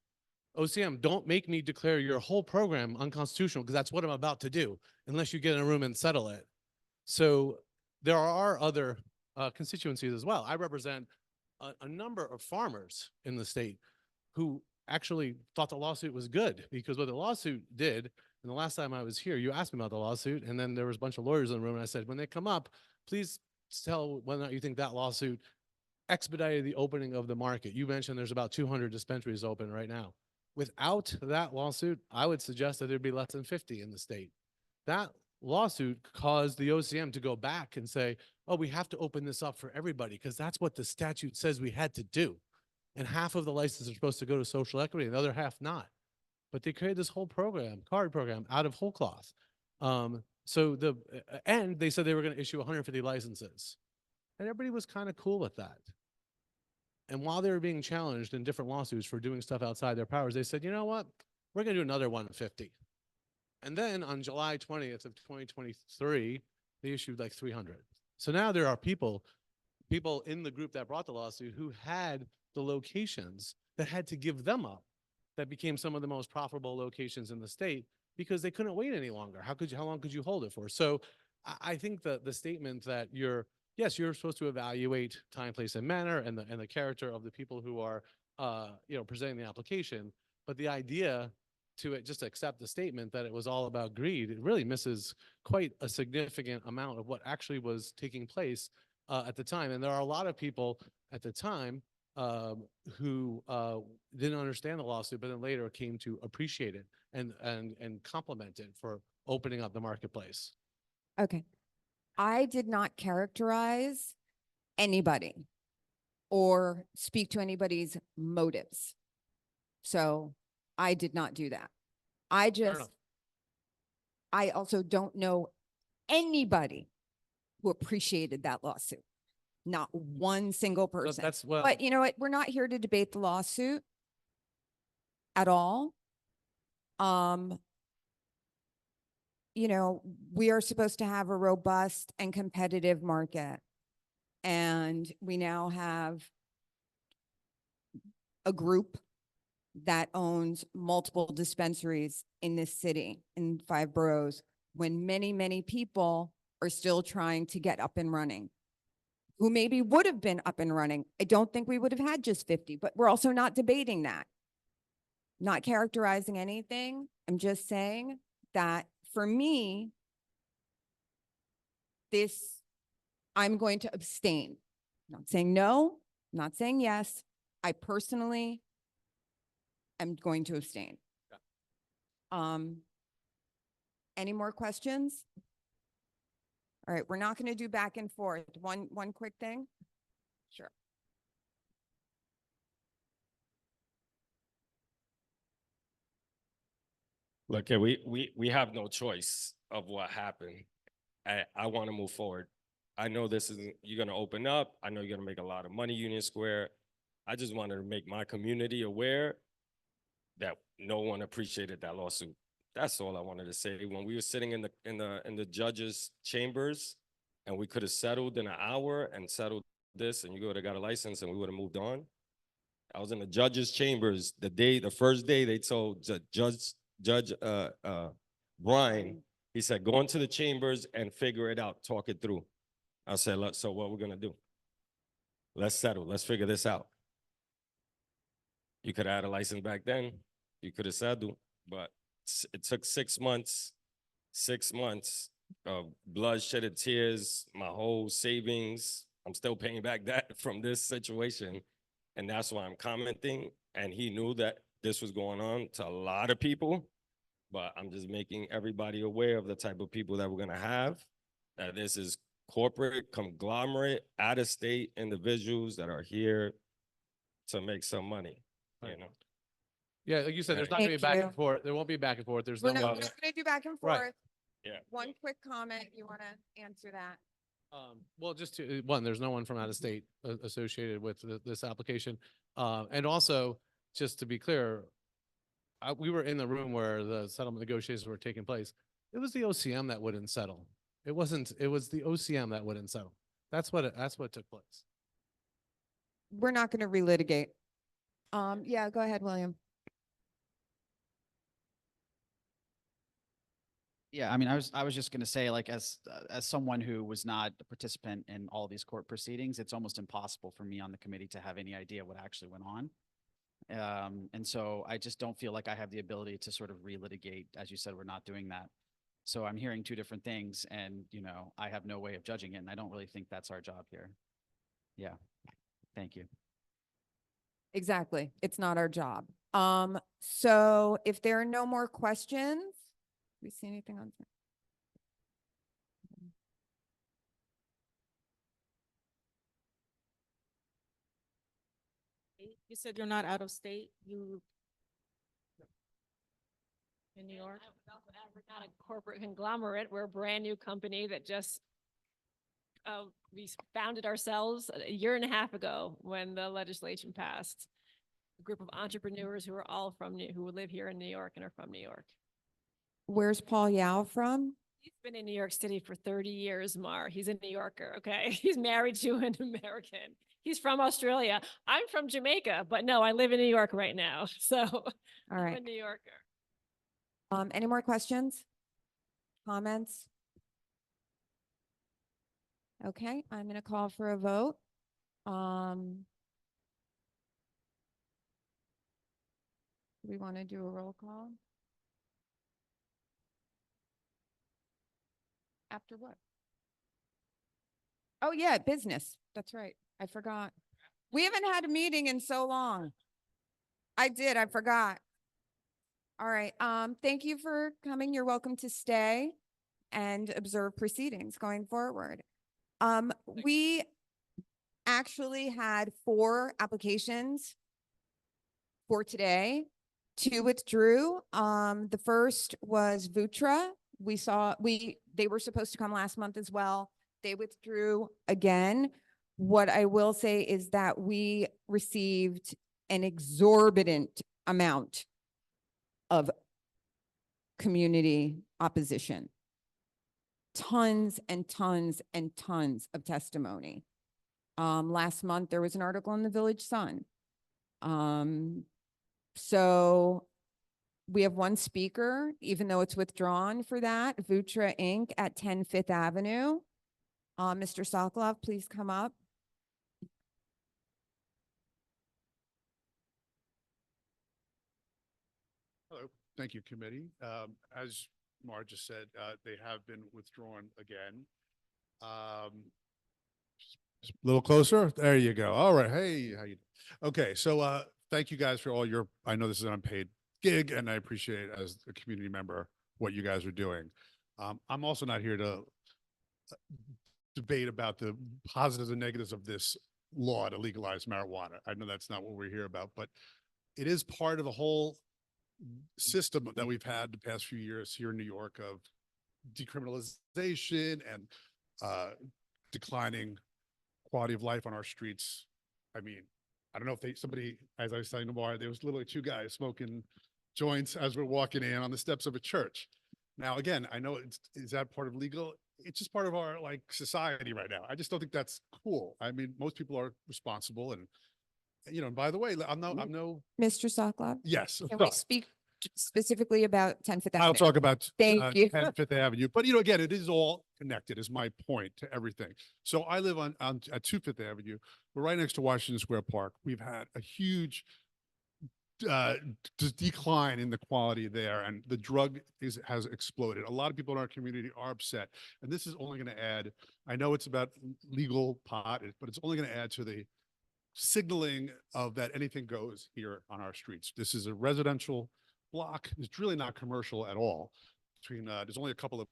OCM, don't make me declare your whole program unconstitutional because that's what I'm about to do unless you get in a room and settle it. So there are other constituencies as well. I represent a number of farmers in the state who actually thought the lawsuit was good because what the lawsuit did, and the last time I was here, you asked me about the lawsuit, and then there was a bunch of lawyers in the room, and I said, when they come up, please tell whether or not you think that lawsuit expedited the opening of the market. You mentioned there's about 200 dispensaries open right now. Without that lawsuit, I would suggest that there'd be less than 50 in the state. That lawsuit caused the OCM to go back and say, oh, we have to open this up for everybody because that's what the statute says we had to do. And half of the licenses are supposed to go to social equity and the other half not. But they created this whole program, card program, out of whole cloth. And they said they were going to issue 150 licenses. And everybody was kind of cool with that. And while they were being challenged in different lawsuits for doing stuff outside their powers, they said, you know what? We're going to do another 150. And then on July 20th of 2023, they issued like 300. So now there are people in the group that brought the lawsuit who had the locations that had to give them up, that became some of the most profitable locations in the state because they couldn't wait any longer. How long could you hold it for? So I think the statement that yes, you're supposed to evaluate time, place, and manner and the character of the people who are, presenting the application. But the idea to it, just accept the statement that it was all about greed, it really misses quite a significant amount of what actually was taking place at the time. And there are a lot of people at the time who didn't understand the lawsuit, but then later came to appreciate it and compliment it for opening up the marketplace. Okay. I did not characterize anybody or speak to anybody's motives. So I did not do that. enough. I also don't know anybody who appreciated that lawsuit. Not one single So person. that's well, But you know what? We're not here to debate the lawsuit at all. We are supposed to have a robust and competitive market. And we now have a group that owns multiple dispensaries in this city, in 5 boroughs, when many, many people are still trying to get up and running, who maybe would have been up and running. I don't think we would have had just 50, but we're also not debating that. Not characterizing anything. I'm just saying that for me, I'm going to abstain. Not saying no, not saying yes. I personally am going to abstain. Any more questions? All right, we're not going to do back and forth. One quick thing. Sure. Look, yeah, we have no choice of what happened. I want to move forward. I know you're going to open up. I know you're going to make a lot of money, Union Square. I just wanted to make my community aware that no one appreciated that lawsuit. That's all I wanted to say. When we were sitting in the judges' chambers, and we could have settled in an hour and settled this, and you would have got a license, and we would have moved on. I was in the judges' chambers the first day they told Judge Brian, he said, go into the chambers and figure it out, talk it through. I said, so what we're gonna do? Let's settle, let's figure this out. You could have had a license back then, you could have settled, but it took 6 months of blood, shedded tears, my whole savings. I'm still paying back that from this situation. And that's why I'm commenting. And he knew that this was going on to a lot of people, but I'm just making everybody aware of the type of people that we're gonna have, that this is corporate, conglomerate, out-of-state individuals that are here to make some money, you know? Yeah, like you said, there's not Thank gonna be back you. and forth. There won't be back and forth. There's We're no. not going to do back and Right. forth. Yeah. One quick comment. You want to answer that? Well, just there's no one from out of state associated with this application. And also, just to be clear, we were in the room where the settlement negotiations were taking place. It was the OCM that wouldn't settle. It was the OCM that wouldn't settle. That's what took place. We're not going to relitigate. Yeah, go ahead, William. Yeah, I mean, I was just gonna say, like, as someone who was not a participant in all these court proceedings, it's almost impossible for me on the committee to have any idea what actually went on. And so I just don't feel like I have the ability to sort of relitigate. As you said, we're not doing that. So I'm hearing 2 different things, and I have no way of judging it, and I don't really think that's our job here. Yeah, thank you. Exactly. It's not our job. So if there are no more questions, do we see anything on? You said you're not out of state, you in New York? We're not a corporate conglomerate. We're a brand new company that just we founded ourselves a year and a half ago when the legislation passed. A group of entrepreneurs who are all who live here in New York and are from New York. Where's Paul Yao from? He's been in New York City for 30 years, Mar. He's a New Yorker, okay? He's married to an American. He's from Australia. I'm from Jamaica, but no, I live in New York right now. So All I'm right. a New Yorker. Any more questions? Comments? Okay, I'm gonna call for a vote. We want to do a roll call? After what? Oh, yeah, business. That's right. I forgot. We haven't had a meeting in so long. I forgot. All right, thank you for coming. You're welcome to stay and observe proceedings going forward. We actually had 4 applications for today. 2 withdrew. The first was Vutra. They were supposed to come last month as well. They withdrew again. What I will say is that we received an exorbitant amount of community opposition. Tons and tons and tons of testimony. Last month, there was an article in the Village Sun. So we have 1 speaker, even though it's withdrawn for that, Vutra Inc. at 10 Fifth Avenue. Mr. Sokolov, please come up. Hello, thank you, committee. As Mar just said, they have been withdrawn again. A little closer. There you go. All right. Hey, how you? Okay. So, thank you guys for all your, I know this is an unpaid gig and I appreciate as a community member, what you guys are doing. I'm also not here to debate about the positives and negatives of this law to legalize marijuana. I know that's not what we're here about, but it is part of the whole system that we've had the past few years here in New York of decriminalization and declining quality of life on our streets. I mean, I don't know if somebody, as I was saying tomorrow, there was literally 2 guys smoking joints as we're walking in on the steps of a church. Now, again, I know is that part of legal? It's just part of our like society right now. I just don't think that's cool. I mean, most people are responsible and, you know, and by the way, I'm no, Mr. Sokolov? yes. Can we speak specifically about 10 Fifth Avenue? I'll talk about Thank you. 10 Fifth Avenue, but you know, again, it is all connected is my point to everything. So I live on at 2 Fifth Avenue. We're right next to Washington Square Park. We've had a huge decline in the quality there, and the drug has exploded. A lot of people in our community are upset, and this is only going to add. I know it's about legal pot, but it's only going to add to the signaling of that anything goes here on our streets. This is a residential block. It's really not commercial at all. Between there's only a couple of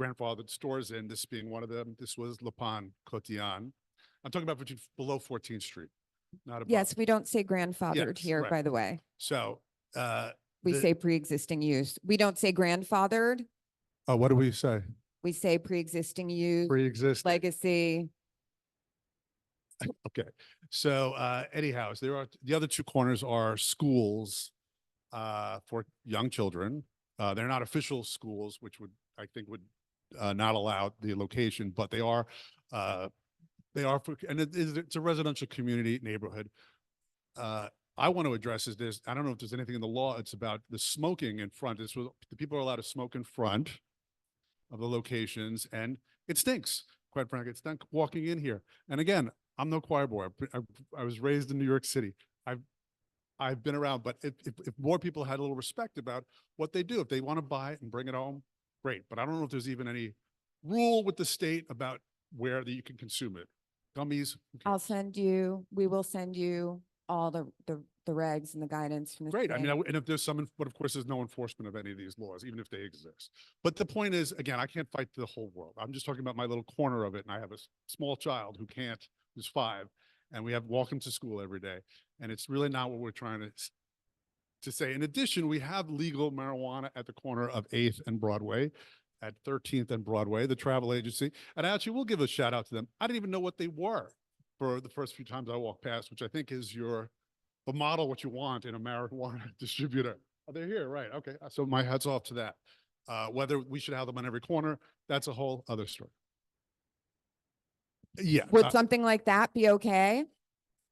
grandfathered stores, and this being one of them. This was Le Pont Cotillon. I'm talking about below 14th Street. Not above. Yes, we don't say grandfathered Yes, here, right. by the way. So We say pre-existing use. We don't say grandfathered. oh, what do we say? We say pre-existing use, Pre-existing. legacy. Okay. So anyhow, so there are the other 2 corners are schools for young children. They're not official schools, which would I think would not allow the location, but they are for, and it's a residential community neighborhood. I want to address is this. I don't know if there's anything in the law. It's about the smoking in front. This was the people are allowed to smoke in front of the locations, and it stinks. Quite frankly, it stunk walking in here. And again, I'm no choir boy. I was raised in New York City. I've been around, but if more people had a little respect about what they do, if they want to buy it and bring it home, great. But I don't know if there's even any rule with the state about where that you can consume it. Gummies. We will send you all the regs and the guidance from the Great. I state. mean, and if there's some, but of course, there's no enforcement of any of these laws, even if they exist. But the point is, again, I can't fight the whole world. I'm just talking about my little corner of it. And I have a small child who's 5, and we have walk him to school every day. And it's really not what we're trying to say. In addition, we have legal marijuana at the corner of 8th and Broadway, at 13th and Broadway, the travel agency. And actually, we'll give a shout out to them. I didn't even know what they were for the first few times I walked past, which I think is the model what you want in a marijuana distributor. Oh, they're here, right? Okay, so my hats off to that. Whether we should have them on every corner, that's a whole other story. Yeah. Would something like that be okay?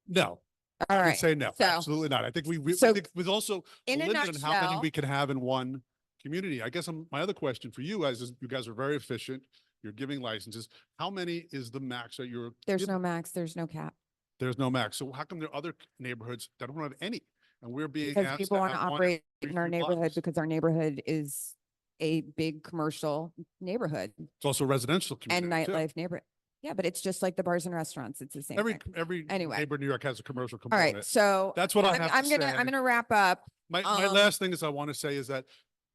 No. All I would right. say no, So- absolutely not. I think I So, think there's also a in a limit on how many nutshell- we can have in one community. I guess my other question for you guys is you guys are very efficient. you're giving licenses. How many is the max that you're? There's giving? no max, there's no cap. There's no max. So how come there are other neighborhoods that don't have any? And we're being Because asked people want to have one operate every in our few neighborhood blocks. because our neighborhood is a big commercial neighborhood It's also a residential and community too. nightlife neighborhood. Yeah, but it's just like the bars and restaurants. It's the same Every thing. Anyway. neighbor in New York has a commercial All component. right, so That's what I I'm, have I'm to gonna, say. I'm gonna wrap up. My last thing is I want to say is that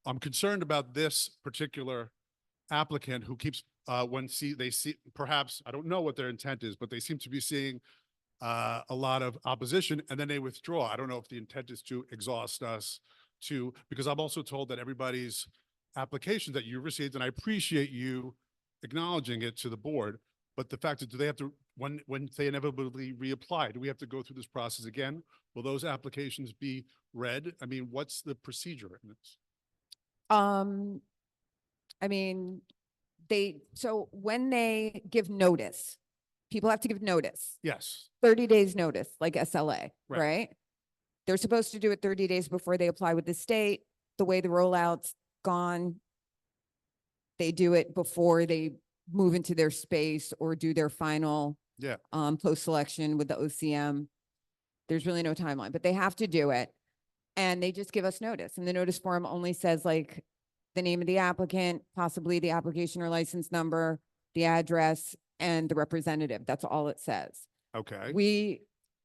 I'm concerned about this particular applicant who keeps, they see, perhaps, I don't know what their intent is, but they seem to be seeing a lot of opposition and then they withdraw. I don't know if the intent is to exhaust us because I'm also told that everybody's applications that you received, and I appreciate you acknowledging it to the board, but the fact is, do they have to, when they inevitably reapply, do we have to go through this process again? Will those applications be read? I mean, what's the procedure in this? I mean, so when they give notice, people have to give notice, Yes, 30 days notice, like SLA, Right. right? They're supposed to do it 30 days before they apply with the state. The way the rollout's gone, they do it before they move into their space or do their final yeah, post-selection with the OCM. There's really no timeline, but they have to do it. And they just give us notice. And the notice form only says like the name of the applicant, possibly the application or license number, the address, and the representative. That's all it says. okay. We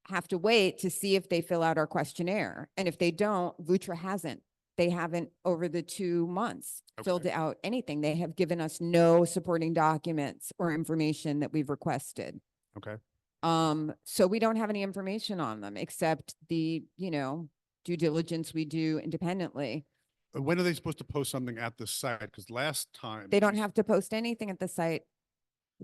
have to wait to see if they fill out our questionnaire. And if they don't, Vutra hasn't. They haven't over the 2 months filled Okay. out anything. They have given us no supporting documents or information that we've requested. Okay. So we don't have any information on them except the, due diligence we do independently. When are they supposed to post something at the site? Because last time. They don't have to post anything at the site.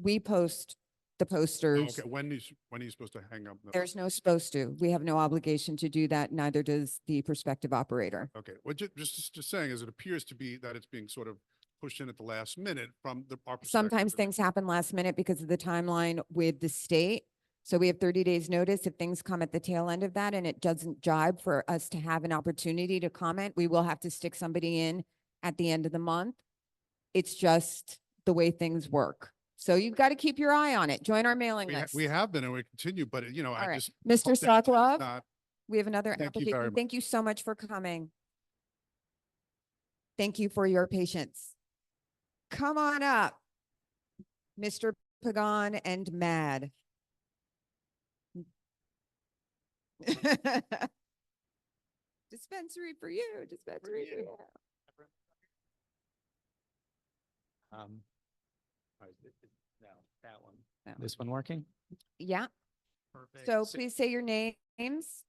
We post the Oh, posters. okay, when are you supposed to hang up? There's no supposed to. We have no obligation to do that. Neither does the prospective operator. Okay, well, just saying, as it appears to be that it's being sort of pushed in at the last minute from our perspective. Sometimes things happen last minute because of the timeline with the state. So we have 30 days notice. If things come at the tail end of that and it doesn't jibe for us to have an opportunity to comment, we will have to stick somebody in at the end of the month. It's just the way things work. So you've got to keep your eye on it. Join our mailing list. We have been and we continue, but All I right. just. Mr. hope that it's Sokolov, not- we have another Thank you very application. much. Thank you so much for coming. Thank you for your patience. Come on up, Mr. Pagan and Mad. Dispensary for you, dispensary for you. No, that one. That This one working? Yeah, Perfect. so please say your names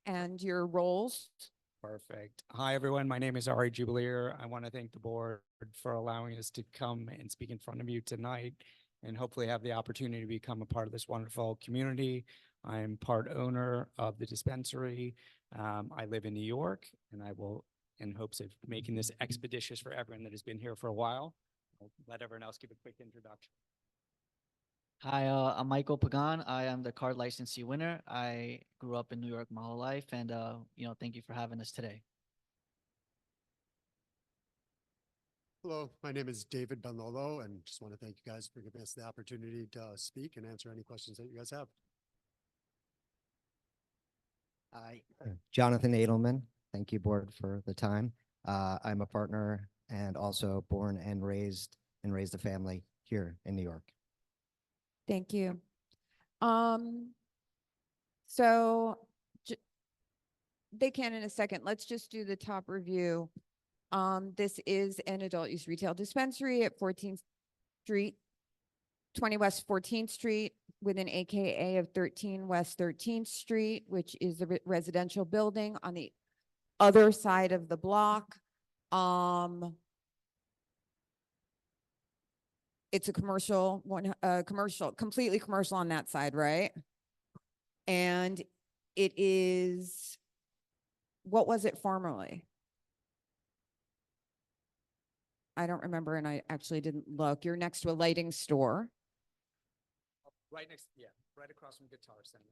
and your roles. Perfect. Hi, everyone. My name is Ari Jubileer. I want to thank the board for allowing us to come and speak in front of you tonight and hopefully have the opportunity to become a part of this wonderful community. I'm part owner of the dispensary. I live in New York, and I will, in hopes of making this expeditious for everyone that has been here for a while, I'll let everyone else give a quick introduction. Hi, I'm Michael Pagan. I am the card licensee winner. I grew up in New York my whole life, and thank you for having us today. Hello, my name is David Benlolo, and just want to thank you guys for giving us the opportunity to speak and answer any questions that you guys have. Hi, Jonathan Edelman. Thank you, board, for the time. I'm a partner and also born and raised a family here in New York. Thank you. So they can in a second. Let's just do the top review. This is an adult use retail dispensary at 14th Street, 20 West 14th Street with an AKA of 13 West 13th Street, which is a residential building on the other side of the block. It's a commercial completely commercial on that side, right? And it is, what was it formerly? I don't remember, and I actually didn't look. You're next to a lighting store. Right next, yeah, right across from Guitar Center.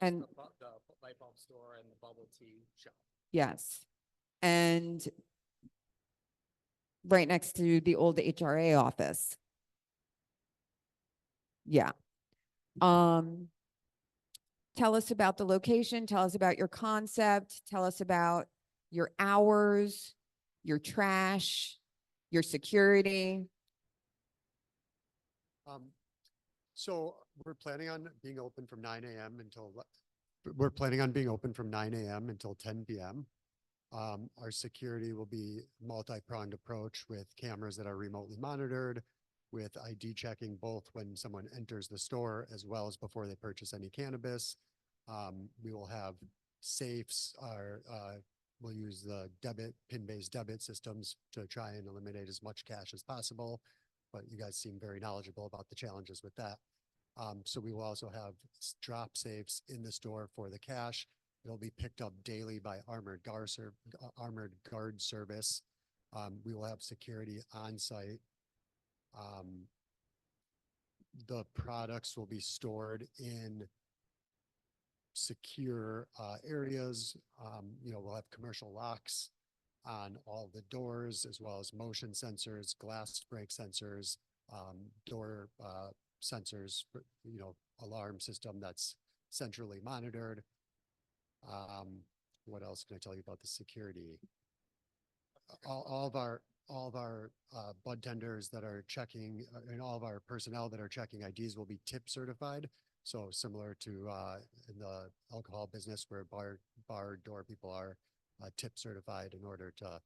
And- the light bulb store and the bubble tea shop. Yes. And right next to the old HRA office. Yeah. Tell us about the location, tell us about your concept, tell us about your hours, your trash, your security. So we're planning on being open from 9 a.m. until, we're planning on being open from 9 a.m. until 10 p.m. Our security will be multi-pronged approach with cameras that are remotely monitored, with ID checking both when someone enters the store as well as before they purchase any cannabis. We will have safes, we'll use the pin-based debit systems to try and eliminate as much cash as possible. But you guys seem very knowledgeable about the challenges with that. So we will also have drop safes in the store for the cash. It'll be picked up daily by armored guard service. We will have security on site. The products will be stored in secure areas. We'll have commercial locks on all the doors, as well as motion sensors, glass break sensors, door sensors, alarm system that's centrally monitored. What else can I tell you about the security? All of our bud tenders that are checking, and all of our personnel that are checking IDs will be tip certified. So similar to in the alcohol business where bar door people are tip certified in order to,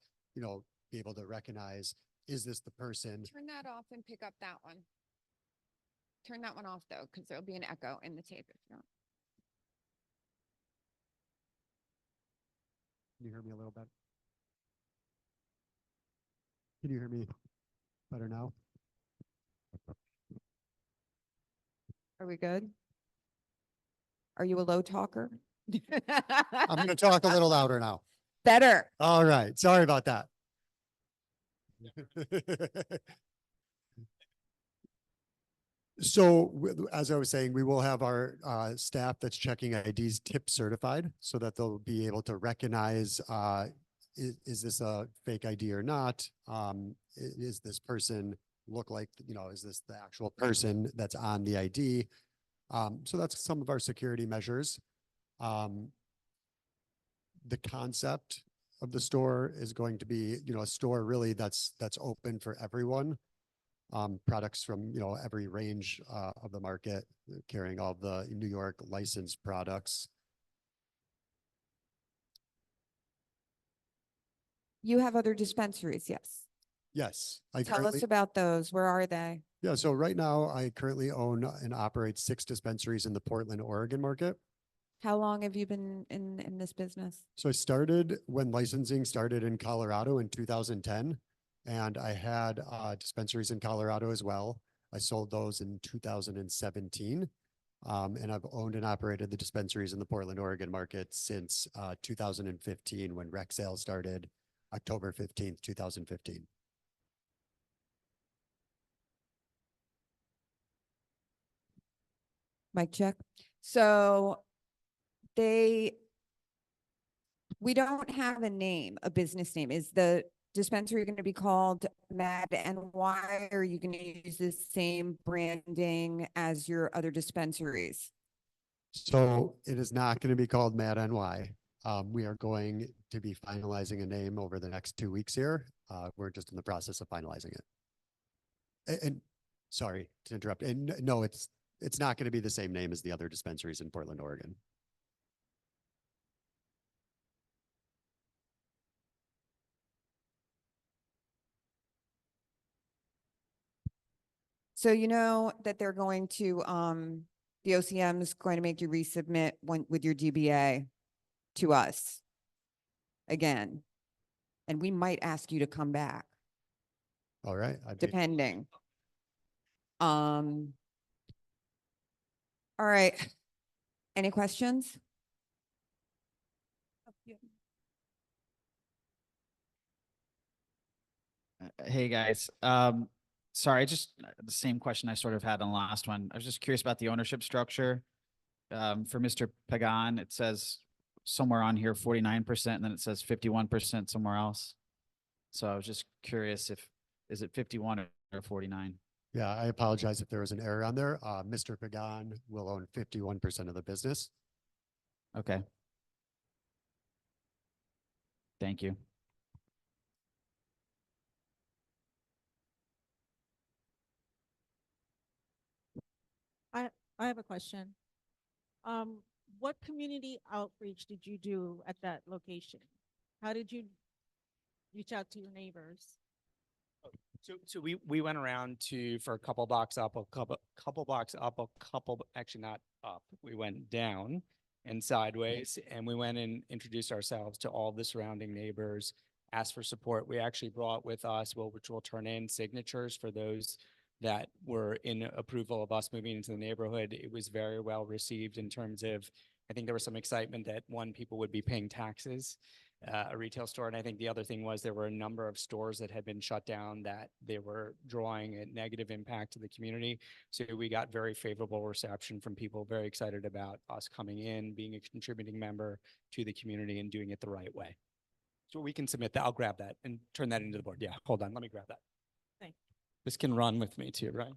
be able to recognize, is this the person? Turn that off and pick up that one. Turn that one off though, because there'll be an echo in the tape if you don't. Can you hear me a little bit? Can you hear me better now? Are we good? Are you a low talker? I'm going to talk a little louder now. Better. All right. Sorry about that. So as I was saying, we will have our staff that's checking IDs tip certified so that they'll be able to recognize, is this a fake ID or not? Is this person look like, is this the actual person that's on the ID? So that's some of our security measures. The concept of the store is going to be, a store really that's open for everyone. Products from, every range of the market, carrying all the New York licensed products. You have other dispensaries, yes. Yes. Tell us about those. Where are they? Yeah, so right now I currently own and operate 6 dispensaries in the Portland, Oregon market. How long have you been in this business? So I started when licensing started in Colorado in 2010, and I had dispensaries in Colorado as well. I sold those in 2017, and I've owned and operated the dispensaries in the Portland, Oregon market since 2015 when rec sales started October 15th, 2015. Mic check. So we don't have a name, a business name. Is the dispensary going to be called Mad NY, or are you going to use the same branding as your other dispensaries? So it is not going to be called Mad NY. We are going to be finalizing a name over the next 2 weeks here. We're just in the process of finalizing it. And sorry to interrupt. And no, it's not going to be the same name as the other dispensaries in Portland, Oregon. So you know that they're going to, the OCM is going to make you resubmit with your d.b.a. to us again. And we might ask you to come back. All right. Depending. All right. Any questions? Hey, guys. Sorry, just the same question I sort of had on the last one. I was just curious about the ownership structure. For Mr. Pagan, it says somewhere on here 49%, and then it says 51% somewhere else. So I was just curious is it 51 or 49? Yeah, I apologize if there was an error on there. Mr. Pagan will own 51% of the business. Okay. Thank you. I have a question. What community outreach did you do at that location? How did you reach out to your neighbors? So we went around for a couple blocks up, couple blocks up, actually not up. We went down and sideways, and we went and introduced ourselves to all the surrounding neighbors, asked for support. We actually brought with us, which will turn in signatures for those that were in approval of us moving into the neighborhood. It was very well received in terms of, I think there was some excitement that people would be paying taxes, a retail store. And I think the other thing was there were a number of stores that had been shut down that they were drawing a negative impact to the community. So we got very favorable reception from people, very excited about us coming in, being a contributing member to the community and doing it the right way. So we can submit that. I'll grab that and turn that into the board. Yeah, hold on. Let me grab that. Thanks. This can run with me too, right?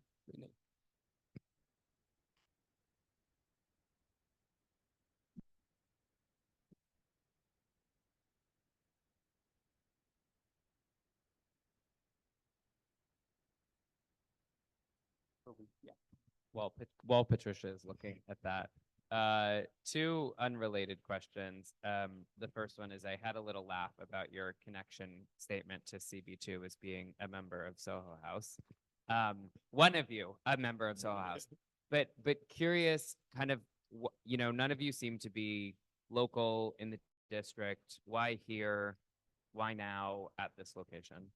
While Patricia is looking at that, two unrelated questions. The first one is I had a little laugh about your connection statement to CB2 as being a member of Soho House. One of you, a member of Soho House, but curious, kind of, none of you seem to be local in the district. Why here? Why now at this location?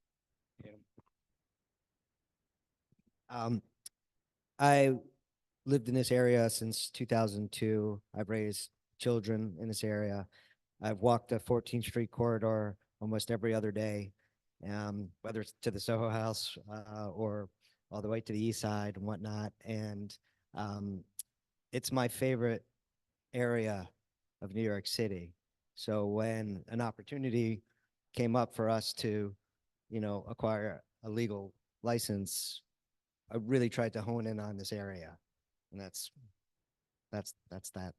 I lived in this area since 2002. I've raised children in this area. I've walked the 14th Street corridor almost every other day, whether it's to the Soho House or all the way to the east side and whatnot. And it's my favorite area of New York City. So when an opportunity came up for us to, acquire a legal license, I really tried to hone in on this area, and that's that.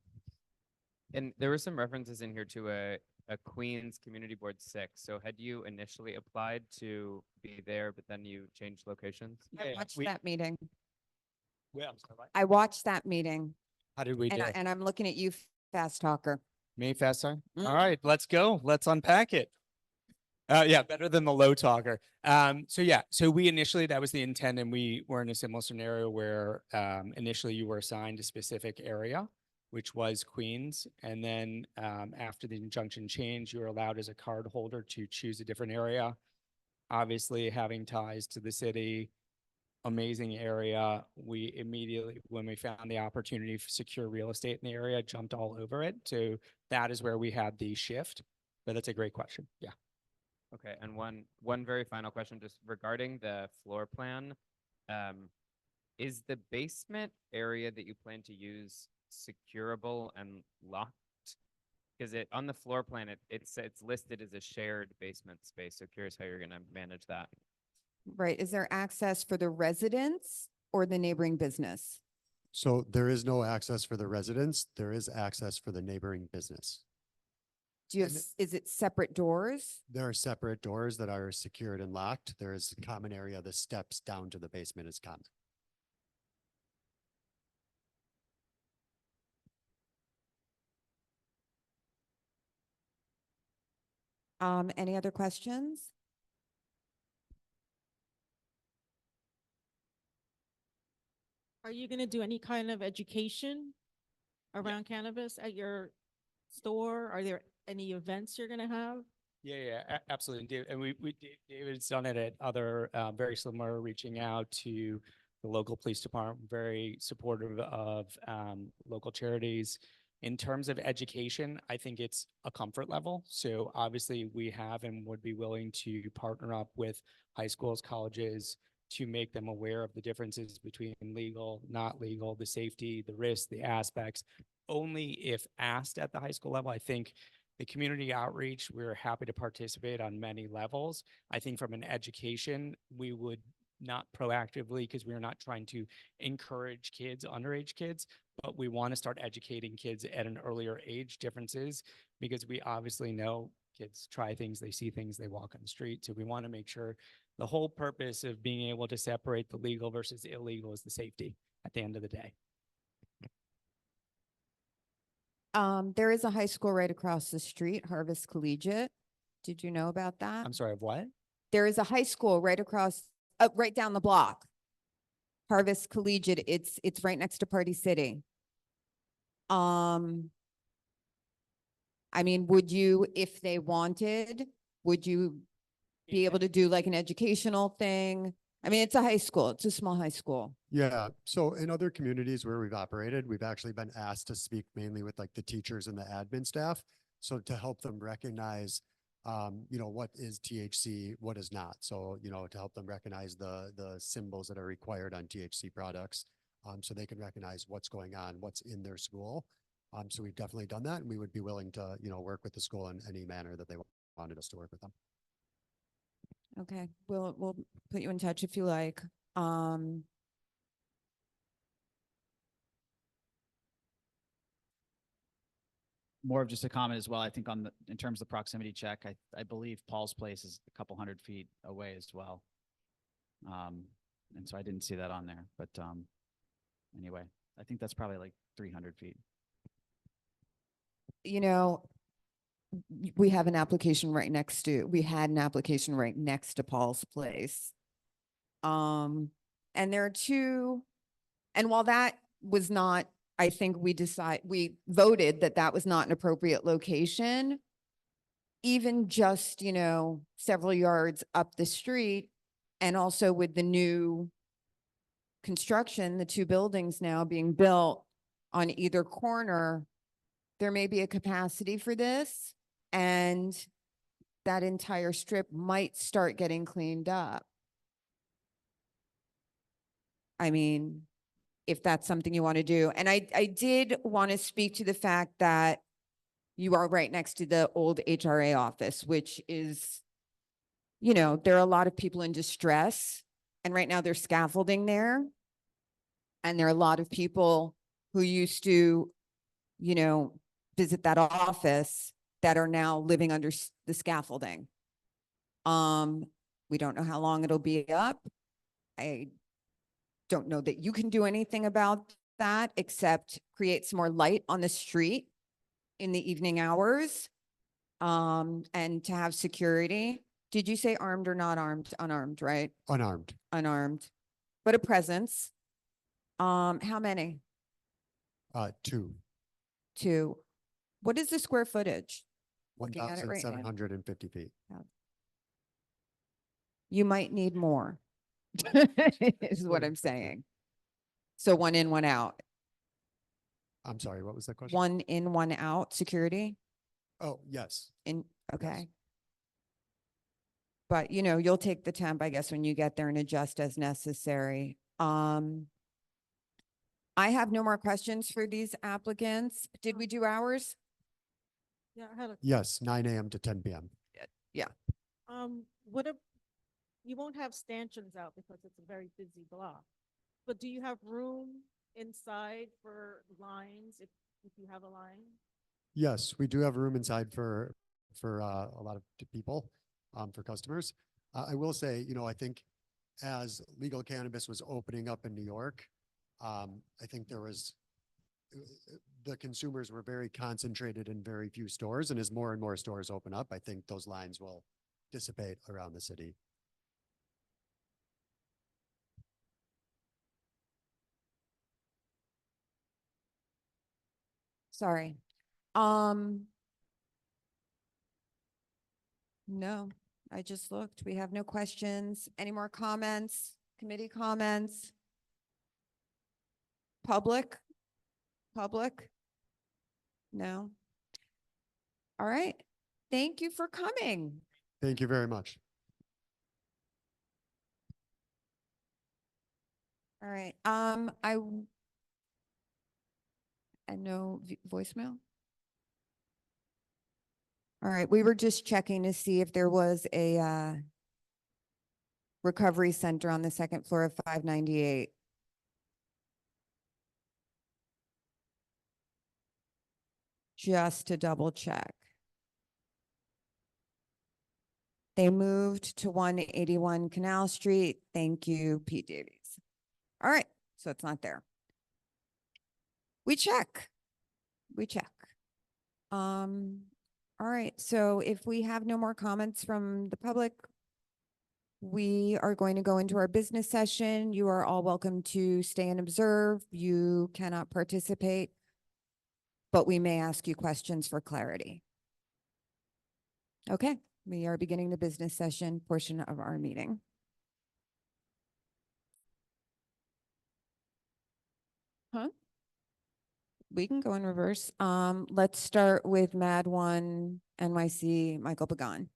And there were some references in here to a Queens Community Board 6. So had you initially applied to be there, but then you changed locations? I watched that meeting. Well, I watched that meeting. how did we do? And I'm looking at you, fast talker. Me fast time? All right, let's go. Let's unpack it. Yeah, better than the low talker. So we initially, that was the intent, and we were in a similar scenario where initially you were assigned a specific area, which was Queens. And then after the injunction change, you were allowed as a card holder to choose a different area. Obviously, having ties to the city, amazing area. We immediately, when we found the opportunity for secure real estate in the area, jumped all over it. So that is where we had the shift. But that's a great question. Yeah. Okay, and one very final question, just regarding the floor plan. Is the basement area that you plan to use securable and locked? Because on the floor plan, it's listed as a shared basement space. So curious how you're gonna manage that. Right. Is there access for the residents or the neighboring business? So there is no access for the residents. There is access for the neighboring business. Do you have, is it separate doors? There are separate doors that are secured and locked. There is a common area. The steps down to the basement is common. Any other questions? Are you going to do any kind of education around cannabis at your store? Are there any events you're going to have? Yeah, absolutely. And David's done it at other very similar, reaching out to the local police department, very supportive of local charities. In terms of education, I think it's a comfort level. So obviously we have and would be willing to partner up with high schools, colleges, to make them aware of the differences between legal, not legal, the safety, the risks, the aspects, only if asked at the high school level. I think the community outreach, we're happy to participate on many levels. I think from an education, we would not proactively, because we are not trying to encourage kids, underage kids, but we want to start educating kids at an earlier age differences, because we obviously know kids try things, they see things, they walk on the street. So we want to make sure the whole purpose of being able to separate the legal versus illegal is the safety at the end of the day. There is a high school right across the street, Harvest Collegiate. Did you know about that? I'm sorry, of what? There is a high school right across, right down the block. Harvest Collegiate. It's right next to Party City. I mean, would you, if they wanted, would you be able to do like an educational thing? I mean, it's a high school. It's a small high school. Yeah, so in other communities where we've operated, we've actually been asked to speak mainly with like the teachers and the admin staff. So to help them recognize, what is THC, what is not. So, to help them recognize the symbols that are required on THC products, so they can recognize what's going on, what's in their school. So we've definitely done that, and we would be willing to, work with the school in any manner that they wanted us to work with them. Okay, we'll put you in touch if you like. More of just a comment as well. I think in terms of the proximity check, I believe Paul's place is a couple 100 feet away as well. And so I didn't see that on there, but anyway, I think that's probably like 300 feet. We have an application right next to, we had an application right next to Paul's place. And there are two, and while that was not, I think we voted that that was not an appropriate location. Even just, several yards up the street, and also with the new construction, the two buildings now being built on either corner, there may be a capacity for this, and that entire strip might start getting cleaned up. I mean, if that's something you want to do. And I did want to speak to the fact that you are right next to the old HRA office, which is, there are a lot of people in distress. And right now there's scaffolding there. And there are a lot of people who used to, visit that office that are now living under the scaffolding. We don't know how long it'll be up. I don't know that you can do anything about that except create some more light on the street in the evening hours, and to have security. Did you say armed or not armed? Unarmed, right? Unarmed. Unarmed, but a presence. How many? 2. 2. What is the square footage? Looking at it right now. 1,750 feet. You might need more, is what I'm saying. So 1 in, 1 out. I'm sorry, what was that question? 1 in, 1 out security? Oh, yes. Okay. But, you'll take the temp, I guess, when you get there and adjust as necessary. I have no more questions for these applicants. Did we do hours? Yeah, I had a. Yes, 9 a.m. to 10 p.m. Yeah. What if, you won't have stanchions out because it's a very busy block, but do you have room inside for lines if you have a line? Yes, we do have room inside for a lot of people, for customers. I will say, I think as legal cannabis was opening up in New York, I think the consumers were very concentrated in very few stores, and as more and more stores open up, I think those lines will dissipate around the city. Sorry. No, I just looked. We have no questions. Any more comments? Committee comments? Public? No. All right. Thank you for coming. Thank you very much. All right. And no voicemail? All right. We were just checking to see if there was a Recovery Center on the second floor of 598. Just to double check. They moved to 181 Canal Street. Thank you, Pete Davies. All right, so it's not there. We check. We check. All right, so if we have no more comments from the public, we are going to go into our business session. You are all welcome to stay and observe. You cannot participate, but we may ask you questions for clarity. Okay, we are beginning the business session portion of our meeting. Huh? We can go in reverse. Let's start with Mad One NYC Michael Pagan.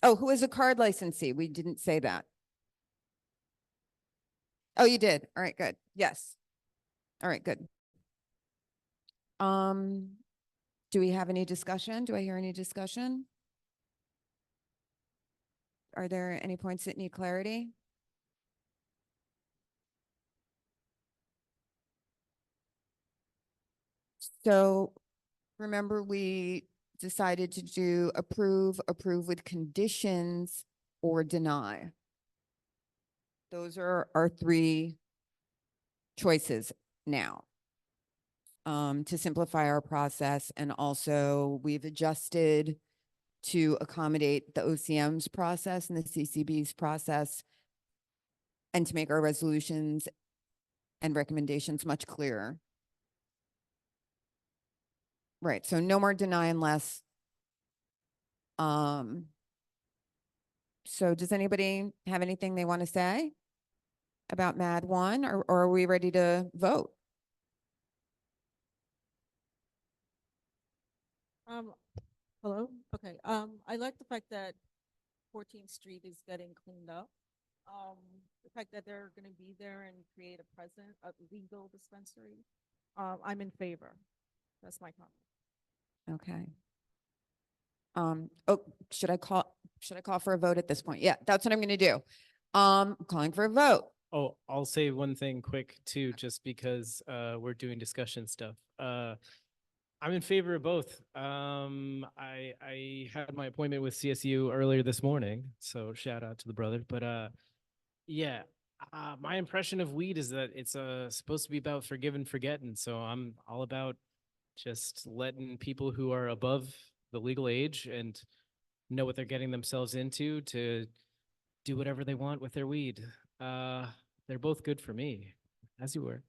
Oh, who is a card licensee? We didn't say that. Oh, you did. All right, good. Yes. All right, good. Do we have any discussion? Do I hear any discussion? Are there any points that need clarity? So remember, we decided to do approve with conditions, or deny. Those are our three choices now. To simplify our process, and also we've adjusted to accommodate the OCM's process and the CCB's process, and to make our resolutions and recommendations much clearer. Right, so no more deny unless. So does anybody have anything they want to say about Mad One, or are we ready to vote? Hello? Okay, I like the fact that 14th Street is getting cleaned up. The fact that they're gonna be there and create a legal dispensary. I'm in favor. That's my comment. Okay. Oh, should I call for a vote at this point? Yeah, that's what I'm gonna do. Calling for a vote. Oh, I'll say one thing quick too, just because we're doing discussion stuff. I'm in favor of both. I had my appointment with CSU earlier this morning, so shout out to the brother. But yeah, my impression of weed is that it's supposed to be about forgive and forget, and so I'm all about just letting people who are above the legal age and know what they're getting themselves into to do whatever they want with their weed. They're both good for me, as you were.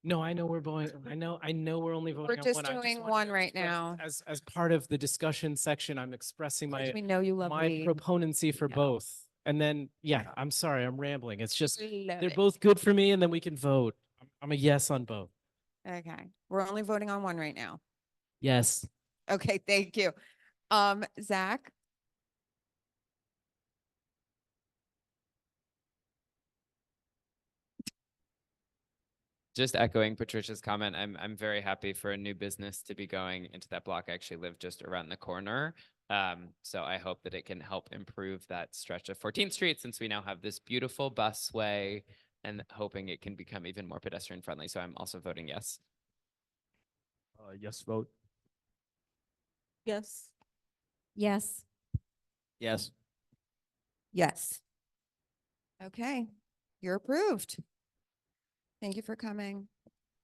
No, I know we're going, I know we're only voting We're on just one. I doing wanted one to right express now. As part of the discussion section, I'm expressing Of course, my, we know you love my weed. proponency for Yeah. both. And then, yeah, I'm sorry, I'm rambling. It's just, Love they're it. both good for me, and then we can vote. I'm a yes on both. Okay, we're only voting on one right now. Yes. Okay, thank you. Zach? Just echoing Patricia's comment, I'm very happy for a new business to be going into that block. I actually live just around the corner. So I hope that it can help improve that stretch of 14th Street, since we now have this beautiful busway, and hoping it can become even more pedestrian friendly. So I'm also voting yes. Yes vote. Yes. Yes. Yes. Yes. Okay, you're approved. Thank you for coming.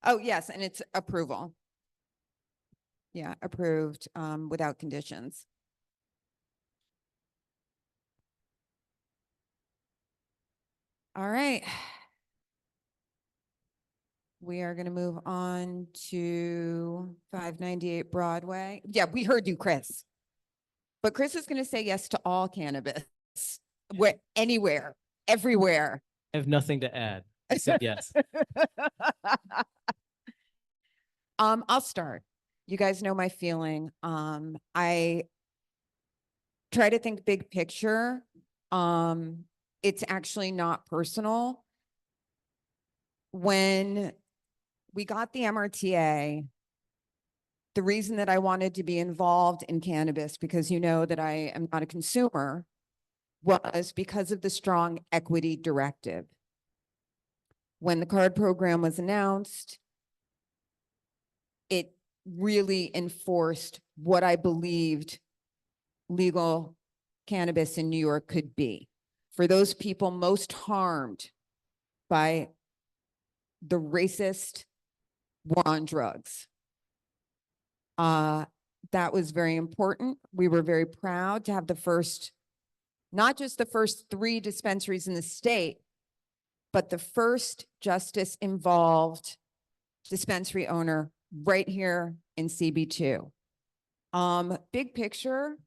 Oh, yes, and it's approval. Yeah, approved, without conditions. All right. We are going to move on to 598 Broadway. Yeah, we heard you, Chris. But Chris is going to say yes to all cannabis, where, anywhere, everywhere. I have nothing to add. I said yes. I'll start. You guys know my feeling. I try to think big picture. It's actually not personal. When we got the MRTA, the reason that I wanted to be involved in cannabis, because you know that I am not a consumer, was because of the strong equity directive. When the card program was announced, it really enforced what I believed legal cannabis in New York could be. For those people most harmed by the racist war on drugs. That was very important. We were very proud to have the first, not just the first 3 dispensaries in the state, but the first justice involved dispensary owner right here in CB2. Big picture,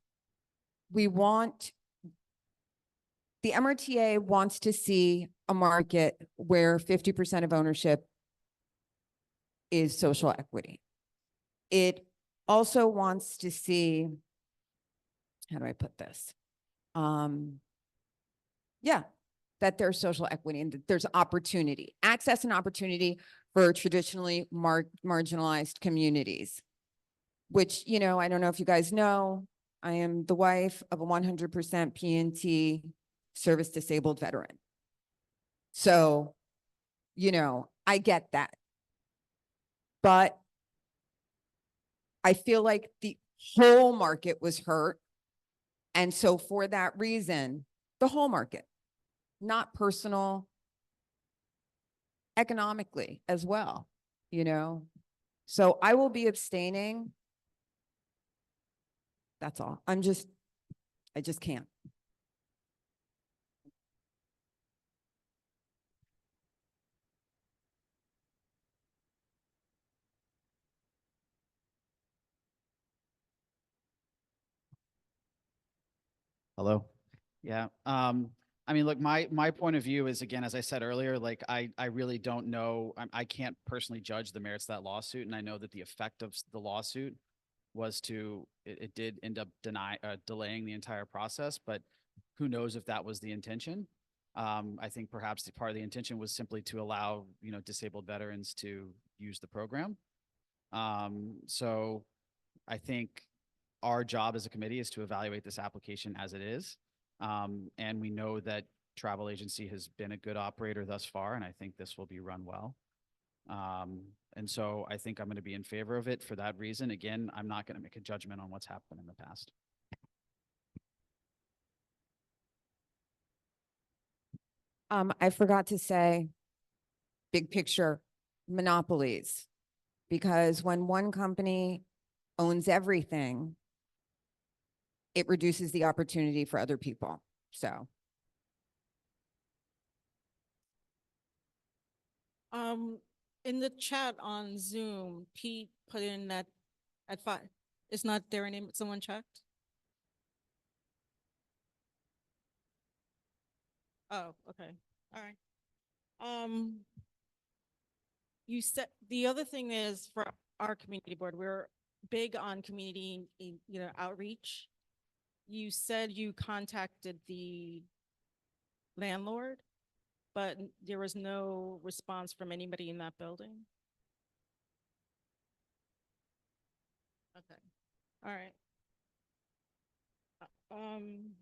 we want, the MRTA wants to see a market where 50% of ownership is social equity. It also wants to see, how do I put this? Yeah, that there's social equity and that there's opportunity, access and opportunity for traditionally marginalized communities, which, you know, I don't know if you guys know, I am the wife of a 100% P&T service disabled veteran. So, you know, I get that. But I feel like the whole market was hurt. And so for that reason, the whole market, not personal, economically as well, you know? So I will be abstaining. That's all. I just can't. Hello? Yeah, I mean, look, my point of view is, again, as I said earlier, like, I really don't know, I can't personally judge the merits of that lawsuit, and I know that the effect of the lawsuit was it did end up delaying the entire process, but who knows if that was the intention. I think perhaps the part of the intention was simply to allow, you know, disabled veterans to use the program. So I think our job as a committee is to evaluate this application as it is. And we know that travel agency has been a good operator thus far, and I think this will be run well. And so I think I'm going to be in favor of it for that reason. Again, I'm not going to make a judgment on what's happened in the past. I forgot to say, big picture, monopolies. Because when one company owns everything, it reduces the opportunity for other people. So. In the chat on Zoom, Pete put in that at 5, it's not there anymore, someone checked? Oh, okay, all right. You said, the other thing is for our community board, we're big on community, you know, outreach. You said you contacted the landlord, but there was no response from anybody in that building? Okay, all right.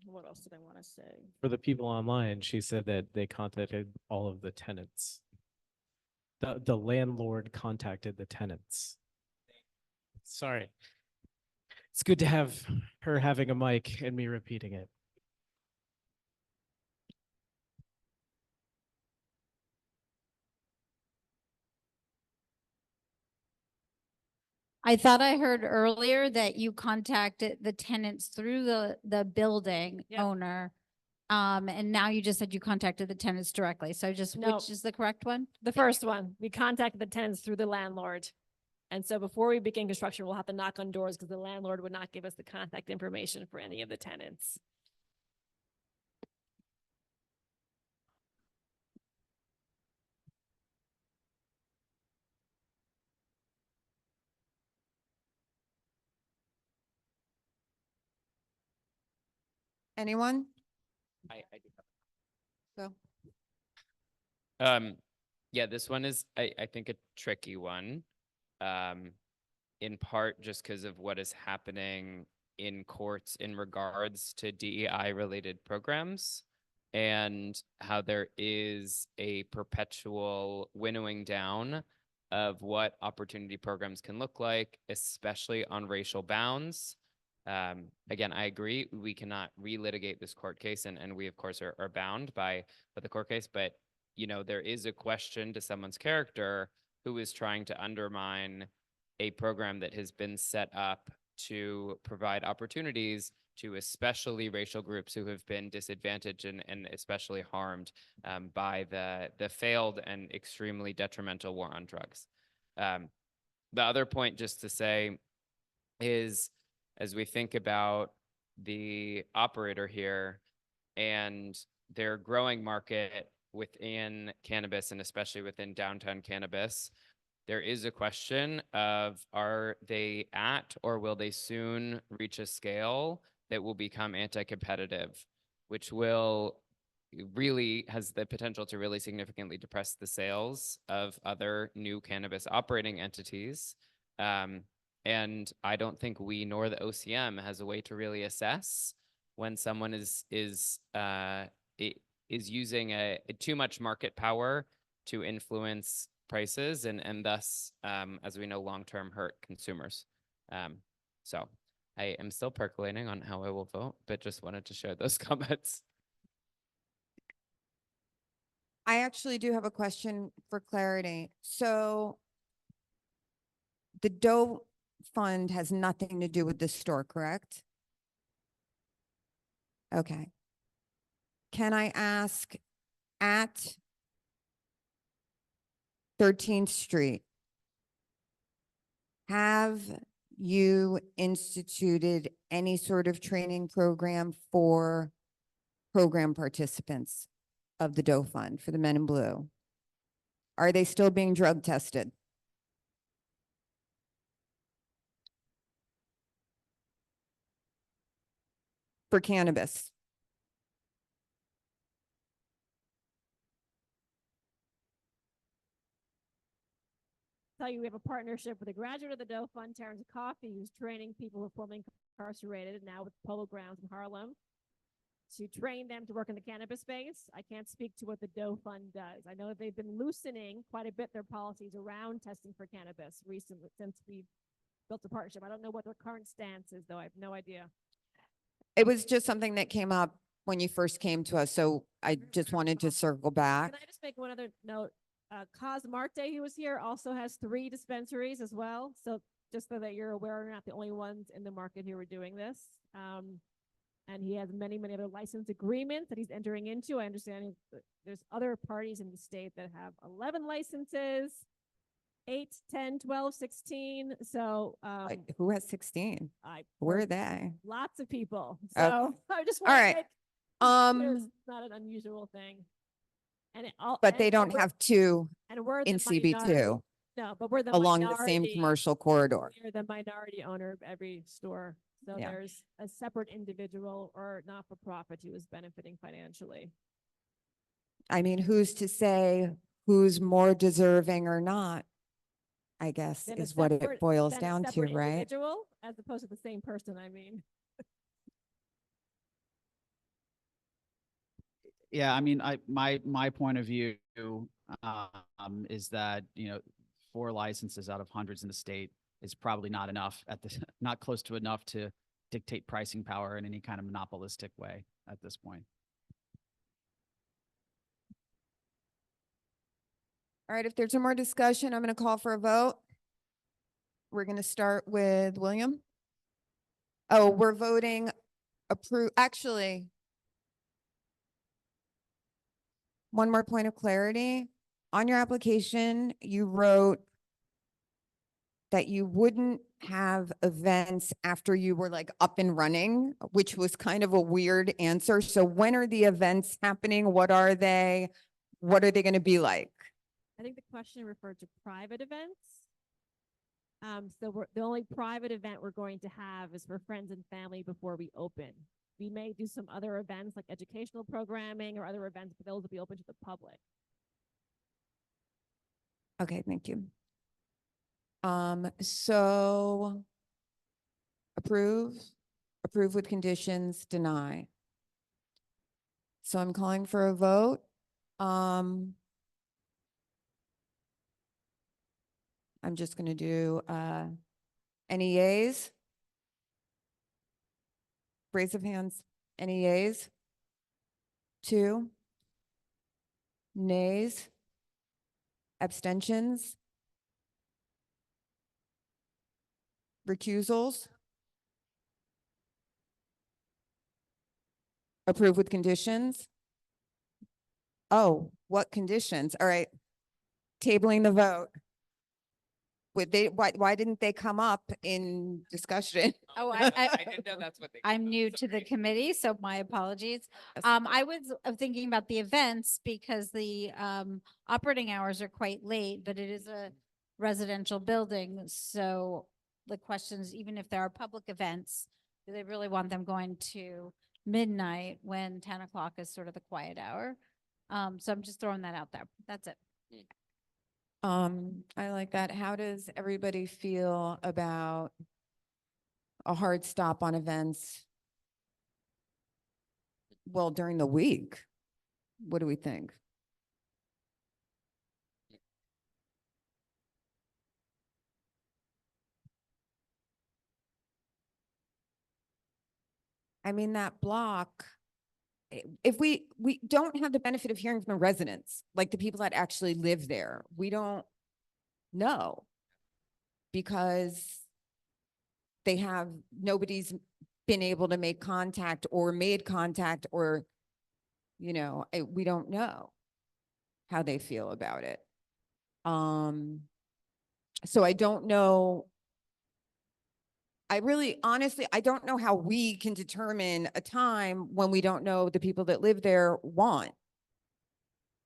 What else did I want to say? For the people online, she said that they contacted all of the tenants. The landlord contacted the tenants. Sorry. It's good to have her having a mic and me repeating it. I thought I heard earlier that you contacted the tenants through the building Yep. owner. And now you just said you contacted the tenants directly. So just, No. which is the correct one? The first one, we contacted the tenants through the landlord. And so before we begin construction, we'll have to knock on doors because the landlord would not give us the contact information for any of the tenants. Anyone? I do Go. have. Yeah, this one is, I think, a tricky one. in part just because of what is happening in courts in regards to DEI related programs and how there is a perpetual winnowing down of what opportunity programs can look like, especially on racial bounds. Again, I agree, we cannot relitigate this court case, and we of course are bound by the court case, but there is a question to someone's character who is trying to undermine a program that has been set up to provide opportunities to especially racial groups who have been disadvantaged and especially harmed by the failed and extremely detrimental war on drugs. The other point just to say is, as we think about the operator here and their growing market within cannabis and especially within downtown cannabis, there is a question of, are they at or will they soon reach a scale that will become anti-competitive, which will really has the potential to really significantly depress the sales of other new cannabis operating entities. And I don't think we nor the OCM has a way to really assess when someone is using too much market power to influence prices and thus, as we know, long-term hurt consumers. So I am still percolating on how I will vote, but just wanted to share those comments. I actually do have a question for clarity. So the Doe Fund has nothing to do with this store, correct? Okay. Can I ask, at 13th Street, have you instituted any sort of training program for program participants of the Doe Fund for the Men in Blue? Are they still being drug tested? For cannabis? Tell you we have a partnership with a graduate of the Doe Fund, Terrence Coffey, who's training people who are formerly incarcerated now with Polo Grounds in Harlem to train them to work in the cannabis space. I can't speak to what the Doe Fund does. I know that they've been loosening quite a bit their policies around testing for cannabis recently since we've built a partnership. I don't know what their current stance is, though. I have no idea. It was just something that came up when you first came to us, so I just wanted to circle back. Can I just make one other note? Cos Marte, who was here, also has 3 dispensaries as well. So just so that you're aware, we're not the only ones in the market who are doing this. And he has many, many other license agreements that he's entering into. I understand there's other parties in the state that have 11 licenses, 8, 10, 12, 16. So Who has 16? I Where are they? lots of people. Oh. So I just All want right. to make it's not an unusual thing. And it all, But they and don't we're- have 2 and we're in the CB2 minority. No, but we're the along the same minority- commercial corridor. We're the minority owner of every store. So Yeah. there's a separate individual or not-for-profit who is benefiting financially. I mean, who's to say who's more deserving or not? I guess Then a is what it separate- boils then a down to, separate right? individual, as opposed to the same person, I mean. Yeah, I mean, my point of view is that, 4 licenses out of hundreds in the state is probably not enough not close to enough to dictate pricing power in any kind of monopolistic way at this point. All right, if there's no more discussion, I'm going to call for a vote. We're going to start with William. Oh, we're voting approve. Actually, one more point of clarity. On your application, you wrote that you wouldn't have events after you were like up and running, which was kind of a weird answer. So when are the events happening? What are they? What are they going to be like? I think the question referred to private events. So the only private event we're going to have is for friends and family before we open. We may do some other events like educational programming or other events, but those will be open to the public. Okay, thank you. So approve, approve with conditions, deny. So I'm calling for a vote. I'm just gonna do, any yays? Raise of hands. Any yays? 2. Nays? Abstentions? Recusals? Approve with conditions? Oh, what conditions? All right. Tabling the vote. Would they, why didn't they come up in discussion? Oh, I didn't know that's what they. I'm new to the committee, so my apologies. That's I was thinking about the events because the operating hours are quite late, but it is a residential building. So the question is, even if there are public events, do they really want them going to midnight when 10 o'clock is sort of the quiet hour? So I'm just throwing that out there. That's it. I like that. How does everybody feel about a hard stop on events? Well, during the week, what do we think? I mean, that block, if we don't have the benefit of hearing from the residents, like the people that actually live there, we don't know. Because nobody's been able to make contact or made contact or, we don't know how they feel about it. So I don't know. Honestly, I don't know how we can determine a time when we don't know the people that live there want.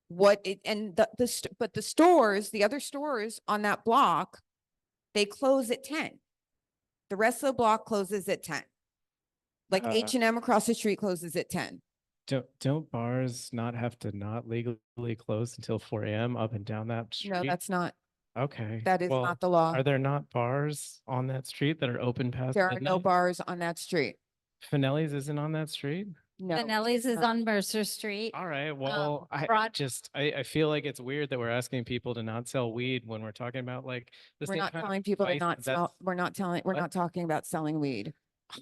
But the stores, the other stores on that block, they close at 10. The rest of the block closes at 10. Like H&M across the street closes at 10. Don't bars not have to not legally close until 4 a.m. up and down that street? No, that's not, Okay. that is well, not the law. Are there not bars on that street that are open past There are no midnight? bars on that street. Finelli's isn't on that street? No. Finelli's is on Mercer Street. All right, well, Broad- I feel like it's weird that we're asking people to not sell weed when we're talking about like the We're same not kind of telling people to device not that's- sell, we're What? not talking about selling weed,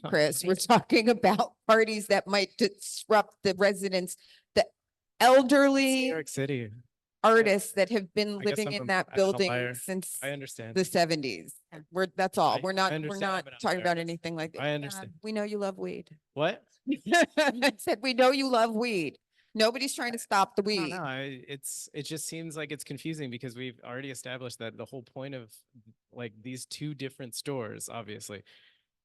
Chris. We're talking about parties that might disrupt the residents, the It's elderly New York City. artists that have been I guess living I'm in a- that I'm a building liar. since I understand. the 70s. That's all. I We're not understand, but I'm talking about liar. anything like that. I understand. We know you love weed. What? I said, we know you love weed. Nobody's trying to stop the I don't weed. know. It just seems like it's confusing because we've already established that the whole point of like these two different stores, obviously,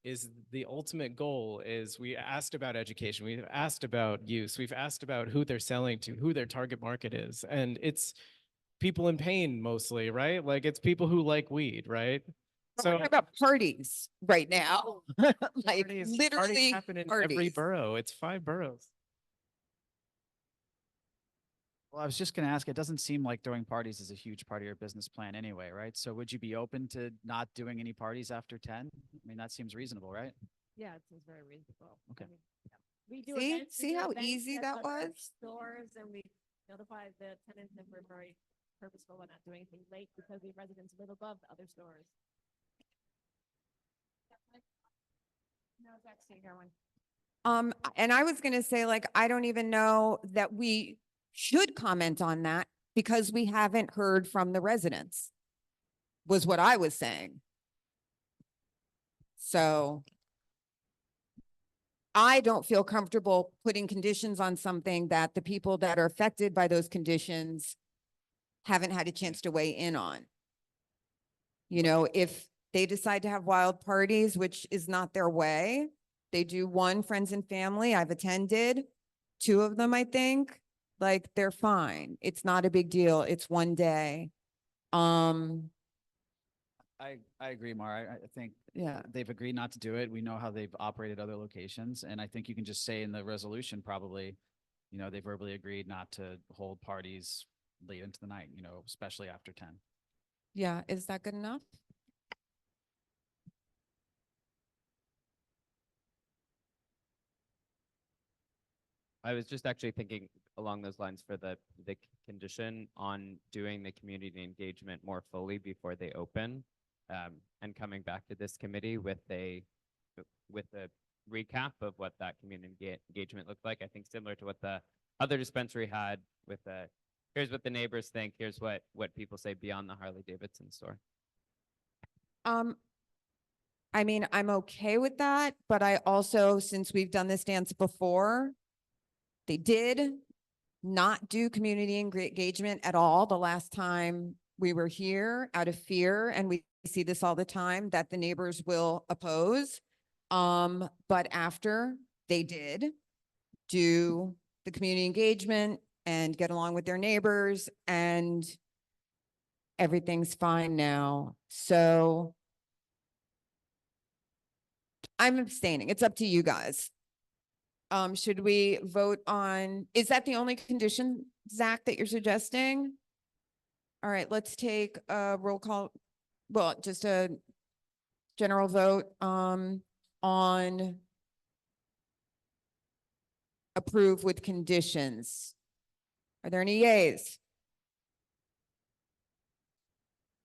is the ultimate goal is we asked about education. We've asked about use. We've asked about who they're selling to, who their target market is. And it's people in pain mostly, right? Like it's people who like weed, right? We're talking about parties right now. Like parties literally happen in parties. every borough. It's 5 boroughs. Well, I was just going to ask, it doesn't seem like throwing parties is a huge part of your business plan anyway, right? So would you be open to not doing any parties after 10? I mean, that seems reasonable, right? Yeah, it seems very reasonable. Okay. We do See? events, we See do how events easy at that other was? Stores and we notify the tenants that we're very purposeful and not doing anything late because the residents live above the other stores. No, that's the here one. And I was gonna say, like, I don't even know that we should comment on that because we haven't heard from the residents, was what I was saying. So I don't feel comfortable putting conditions on something that the people that are affected by those conditions haven't had a chance to weigh in on. You know, if they decide to have wild parties, which is not their way, they do one friends and family. I've attended 2 of them, I think. Like, they're fine. It's not a big deal. It's one day. I agree, Mar. I think Yeah. they've agreed not to do it. We know how they've operated other locations. And I think you can just say in the resolution, probably, they verbally agreed not to hold parties late into the night, especially after 10. Yeah, is that good enough? I was just actually thinking along those lines for the condition on doing the community engagement more fully before they open, and coming back to this committee with a recap of what that community engagement looked like. I think similar to what the other dispensary had with here's what the neighbors think, here's what people say beyond the Harley Davidson store. I mean, I'm okay with that, but I also, since we've done this dance before, they did not do community engagement at all the last time we were here out of fear, and we see this all the time, that the neighbors will oppose. But after they did do the community engagement and get along with their neighbors, and everything's fine now. So I'm abstaining. It's up to you guys. Should we vote on, is that the only condition, Zach, that you're suggesting? All right, let's take a roll call. Well, just a general vote, on approve with conditions. Are there any yays?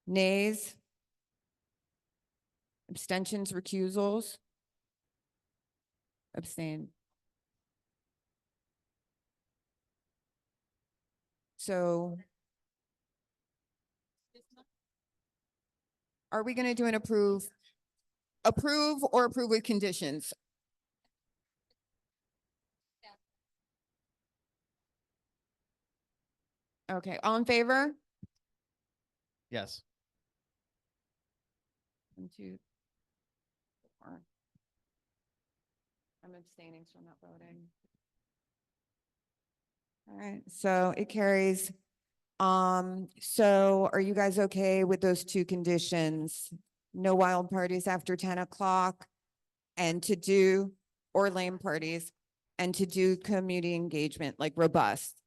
Nays? Abstentions, recusals? Abstain. So are we going to do an approve or approve with conditions? Okay, all in favor? Yes. 1, 2, 4. I'm abstaining, so I'm not voting. All right, so it carries. So are you guys okay with those two conditions? No wild parties after 10 o'clock and to do, or lame parties, and to do community engagement, like robust?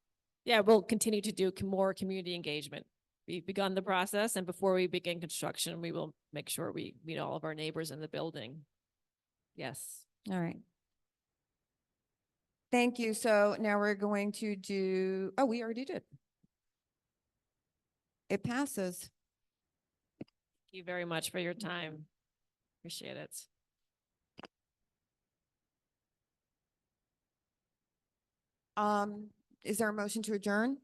Yeah, we'll continue to do more community engagement. We've begun the process, and before we begin construction, we will make sure we meet all of our neighbors in the building. Yes. All right. Thank you. So now we're going to do, oh, we already did. It passes. Thank you very much for your time. Appreciate it. Is there a motion to adjourn?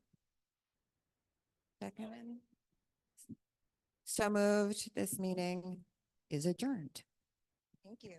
Second. So moved. This meeting is adjourned. Thank you.